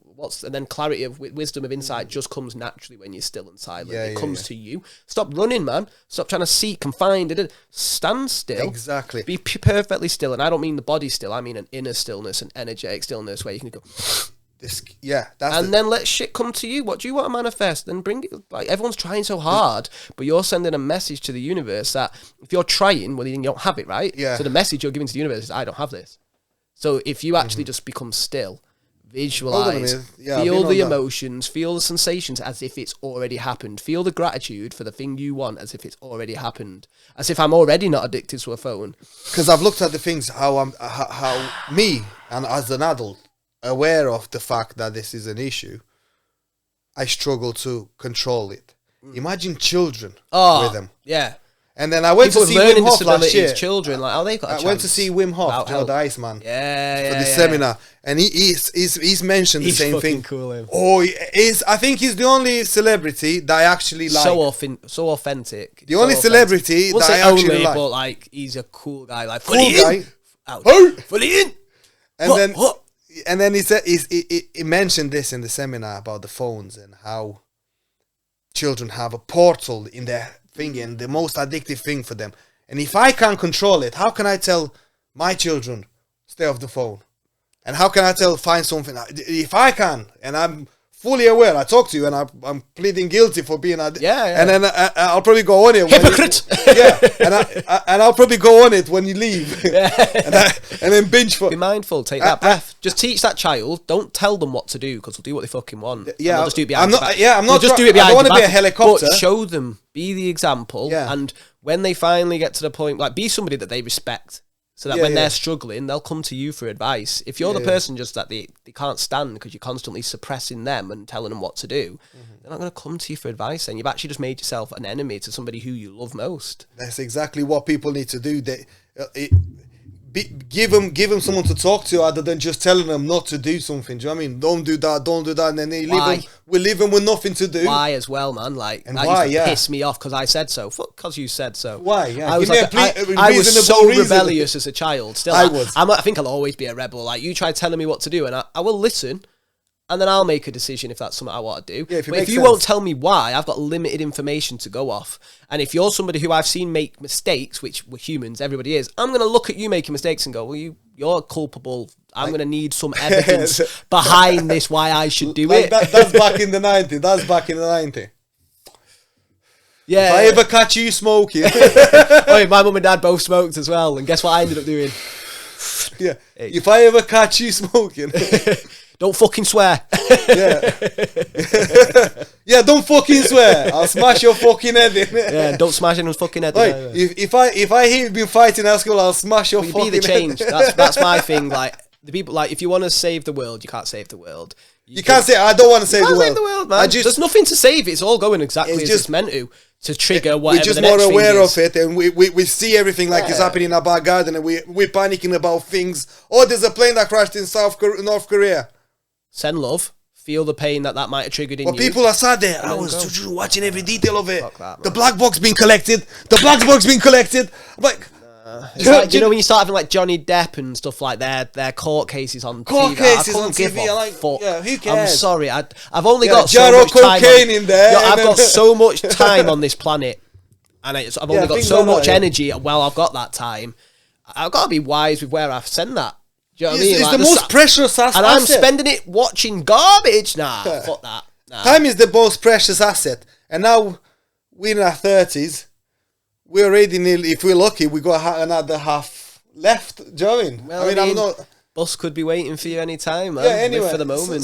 And then clarity of wisdom of insight just comes naturally when you're still and silent. It comes to you. Stop running, man. Stop trying to seek and find it. Stand still. Exactly. Be perfectly still. And I don't mean the body still. I mean an inner stillness, an energetic stillness where you can go. Then let shit come to you. What do you want to manifest? Then bring it. Like, everyone's trying so hard, but you're sending a message to the universe that if you're trying, well, then you don't have it, right? Yeah. So the message you're giving to the universe is, I don't have this. So if you actually just become still, visualize, feel the emotions, feel the sensations as if it's already happened. Feel the gratitude for the thing you want as if it's already happened. As if I'm already not addicted to a phone. Because I've looked at the things, how me, and as an adult, aware of the fact that this is an issue, I struggle to control it. Imagine children with them. Yeah. And then I went to see Wim Hof last year. Children, like, they got a chance. I went to see Wim Hof, the Iceman, for the seminar, and he's mentioned the same thing. Cool, him. Oh, I think he's the only celebrity that I actually like. So authentic. The only celebrity that I actually like. But like, he's a cool guy. Like, cool guy. Fully in. And then he said he mentioned this in the seminar about the phones and how children have a portal in their thing and the most addictive thing for them. And if I can't control it, how can I tell my children stay off the phone? And how can I find something? If I can, and I'm fully aware, I talk to you and I'm pleading guilty for being and then I'll probably go on it. Hypocrite. And I'll probably go on it when you leave. And then binge for. Be mindful. Take that breath. Just teach that child. Don't tell them what to do because they'll do what they fucking want. Yeah, they'll just do it behind I'm not. Yeah, I'm not. Just do it behind. I don't want to be a helicopter. But show them. Be the example. Yeah. And when they finally get to the point, like, be somebody that they respect. So that when they're struggling, they'll come to you for advice. If you're the person just that they can't stand because you're constantly suppressing them and telling them what to do, they're not going to come to you for advice. And you've actually just made yourself an enemy to somebody who you love most. That's exactly what people need to do. Give them someone to talk to other than just telling them not to do something. Do you know what I mean? Don't do that. And then we leave them with nothing to do. Why as well, man? Like, and that used to piss me off because I said so. Fuck, because you said so. Why? Yeah. I was so rebellious as a child. Still, I think I'll always be a rebel. Like, you try telling me what to do and I will listen. And then I'll make a decision if that's something I want to do. Yeah, if you won't tell me why, I've got limited information to go off. And if you're somebody who I've seen make mistakes, which we're humans, everybody is, I'm going to look at you making mistakes and go, well, you're culpable. I'm going to need some evidence behind this why I should do it. That's back in the 90s. Yeah. If I ever catch you smoking. Oh, my mum and dad both smoked as well. And guess what I ended up doing? Yeah. Hey. If I ever catch you smoking. Don't fucking swear. Yeah, don't fucking swear. I'll smash your fucking head in. Yeah, don't smash anyone's fucking head in. If I hear you been fighting at school, I'll smash your fucking head. Be the change. That's my thing. Like, the people, like, if you want to save the world, you can't save the world. You can't say, I don't want to save the world. Save the world, man. There's nothing to save. It's all going exactly as it's meant to trigger whatever. We're just more aware of it, and we see everything like it's happening in our back garden, and we're panicking about things. Oh, there's a plane that crashed in North Korea. Send love. Feel the pain that might have triggered in you. But people are sat there. I was watching every detail of it. The black box being collected. I'm like... It's like, you know when you start having like Johnny Depp and stuff like their court cases on TV? Yeah, who cares? I'm sorry. I've only got so much time in there. I've got so much time on this planet. And I've only got so much energy. Well, I've got that time. I've got to be wise with where I send that. Do you know what I mean? It's the most precious asset. And I'm spending it watching garbage. Fuck that. Time is the most precious asset. And now we're in our 30s. We're already nearly, if we're lucky, we got another half left. Do you know what I mean? Well, I'm not... Bus could be waiting for you any time, man. Yeah, anyway. For the moment.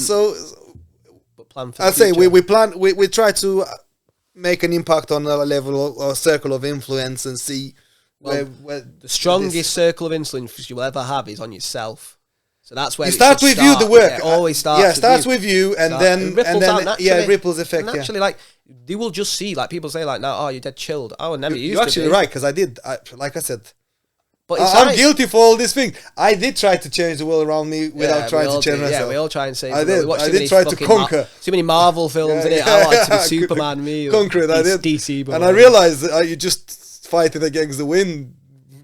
But plan for the future. We try to make an impact on a level or circle of influence and see where the strongest circle of influence you'll ever have is on yourself. So that's where it starts with you. The work always starts. Yeah, starts with you, and then it ripples effect. And actually, like, they will just see, like, people say, like, "No, oh, you're dead chilled." Oh, I never used to. You're actually right, because I did. Like I said, but I'm guilty for all this thing. I did try to change the world around me without trying to change myself. Yeah, we all try and say. I did try to conquer. Too many Marvel films in it. I like to be Superman. Me conquer it. I did. DC, and I realized that you just fighting against the wind.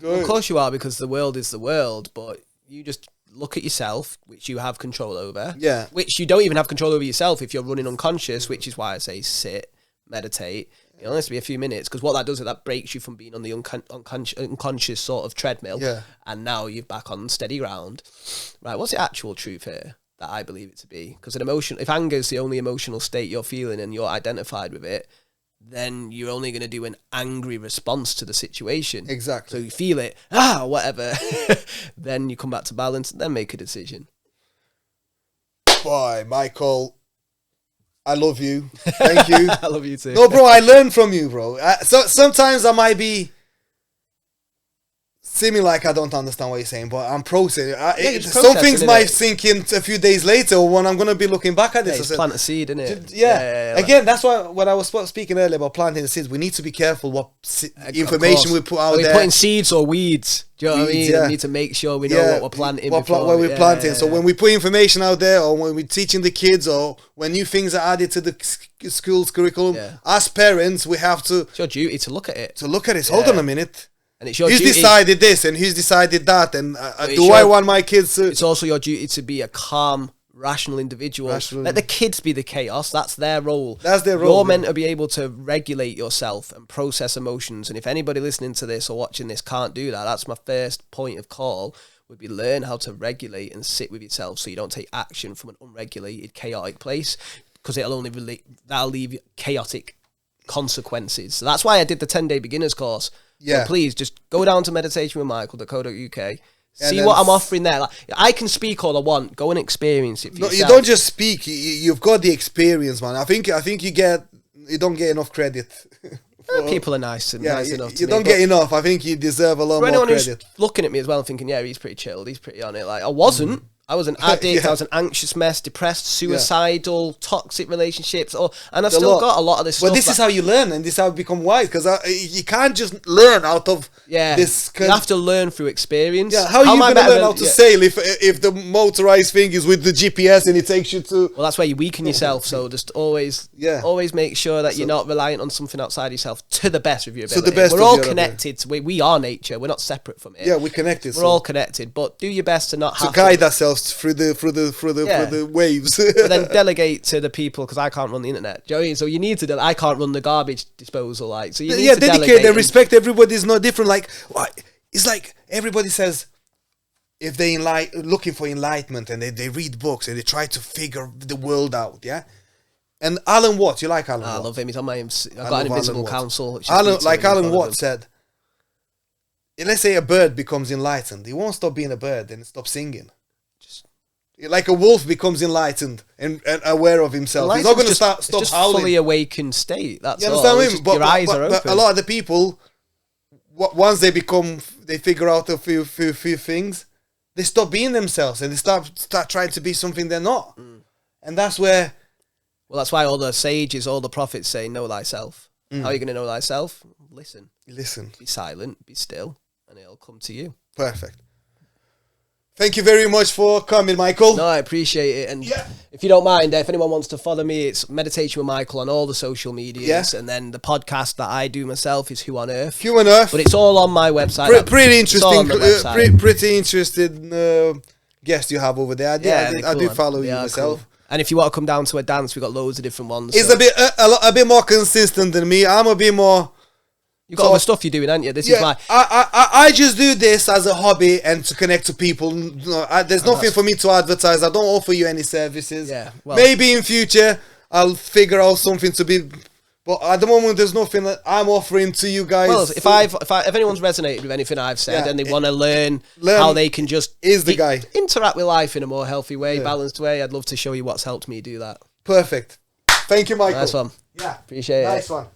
Well, of course you are, because the world is the world, but you just look at yourself, which you have control over. Yeah. Which you don't even have control over yourself if you're running unconscious, which is why I say sit, meditate. It only has to be a few minutes, because what that does is that breaks you from being on the unconscious sort of treadmill. Yeah. And now you're back on steady ground. Right, what's the actual truth here that I believe it to be? Because if anger is the only emotional state you're feeling and you're identified with it, then you're only going to do an angry response to the situation. Exactly. So you feel it, whatever. Then you come back to balance, then make a decision. Boy, Michael, I love you. Thank you. I love you too. No, bro, I learn from you, bro. So sometimes I might be seeming like I don't understand what you're saying, but I'm processing. Some things might sink in a few days later, or when I'm going to be looking back at this. Plant a seed, innit? Yeah. Again, that's why when I was speaking earlier about planting seeds, we need to be careful what information we put out there. Are we putting seeds or weeds? Do you know what I mean? Yeah. We need to make sure we know what we're planting. What we're planting. So when we put information out there, or when we're teaching the kids, or when new things are added to the school's curriculum, as parents, we have to. It's your duty to look at it. Hold on a minute. And it's your who's duty. decided this and who's decided that, and I want my kids to... It's also your duty to be a calm, rational individual. Let the kids be the chaos. That's their role. That's their role. You're meant to be able to regulate yourself and process emotions. And if anybody listening to this or watching this can't do that, that's my first point of call, would be learn how to regulate and sit with yourself so you don't take action from an unregulated, chaotic place, because that'll leave chaotic consequences. So that's why I did the 10-day beginners course. Yeah. So please just go down to meditationwithmichael.co.uk. See what I'm offering there. Like, I can speak all I want. Go and experience it for yourself. You don't just speak. You've got the experience, man. I think you don't get enough credit. People are nice enough to you don't get enough. I think you deserve a lot more credit. Who's looking at me as well and thinking, yeah, he's pretty chilled. He's pretty on it. Like, I wasn't. I was an addict. I was an anxious mess, depressed, suicidal, toxic relationships, and I've still got a lot of this stuff. But this is how you learn, and this is how you become wise, because you can't just learn out of this. You have to learn through experience. Yeah, how are you going to learn how to sail if the motorized thing is with the GPS and it takes you to... Well, that's where you weaken yourself, so just always make sure that you're not reliant on something outside yourself to the best of your ability. We're all connected. We are nature. We're not separate from it. Yeah, we're connected. We're all connected, but do your best to not have to guide ourselves through the waves. But then delegate to the people, because I can't run the internet. Do you know what I mean? So you need to. I can't run the garbage disposal. Like, so you need to dedicate and respect. Everybody's not different. Like, it's like everybody says, if they looking for enlightenment and they read books and they try to figure the world out. Yeah. And Alan Watts, you like Alan Watts? I love him. He's on my. I've got an invisible council. Alan Watts said, let's say a bird becomes enlightened, he won't stop being a bird and stop singing. Like a wolf becomes enlightened and aware of himself. He's not going to stop howling. Fully awakened state. That's all. You understand what I mean? Your eyes are open. A lot of the people, once they figure out a few things, they stop being themselves and they start trying to be something they're not. And that's where... Well, that's why all the sages, all the prophets say, know thyself. How are you going to know thyself? Listen. Be silent, be still, and it'll come to you. Perfect. Thank you very much for coming, Michael. No, I appreciate it. And if you don't mind, if anyone wants to follow me, it's Meditation with Michael on all the social medias. And then the podcast that I do myself is Who on Earth. Who on Earth. But it's all on my website. Pretty interesting. Pretty interesting guest you have over there. I do follow you myself. Cool. And if you want to come down to a dance, we've got loads of different ones. It's a bit more consistent than me. I'm a bit more... You've got other stuff you're doing, haven't you? This is my... I just do this as a hobby and to connect to people. There's nothing for me to advertise. I don't offer you any services. Well, maybe in future I'll figure out something to be... But at the moment, there's nothing that I'm offering to you guys. Well, if anyone's resonated with anything I've said and they want to learn how they can just interact with life in a more healthy way, balanced way, I'd love to show you what's helped me do that. Perfect. Thank you, Michael. Nice one. Yeah. Appreciate it. Nice one.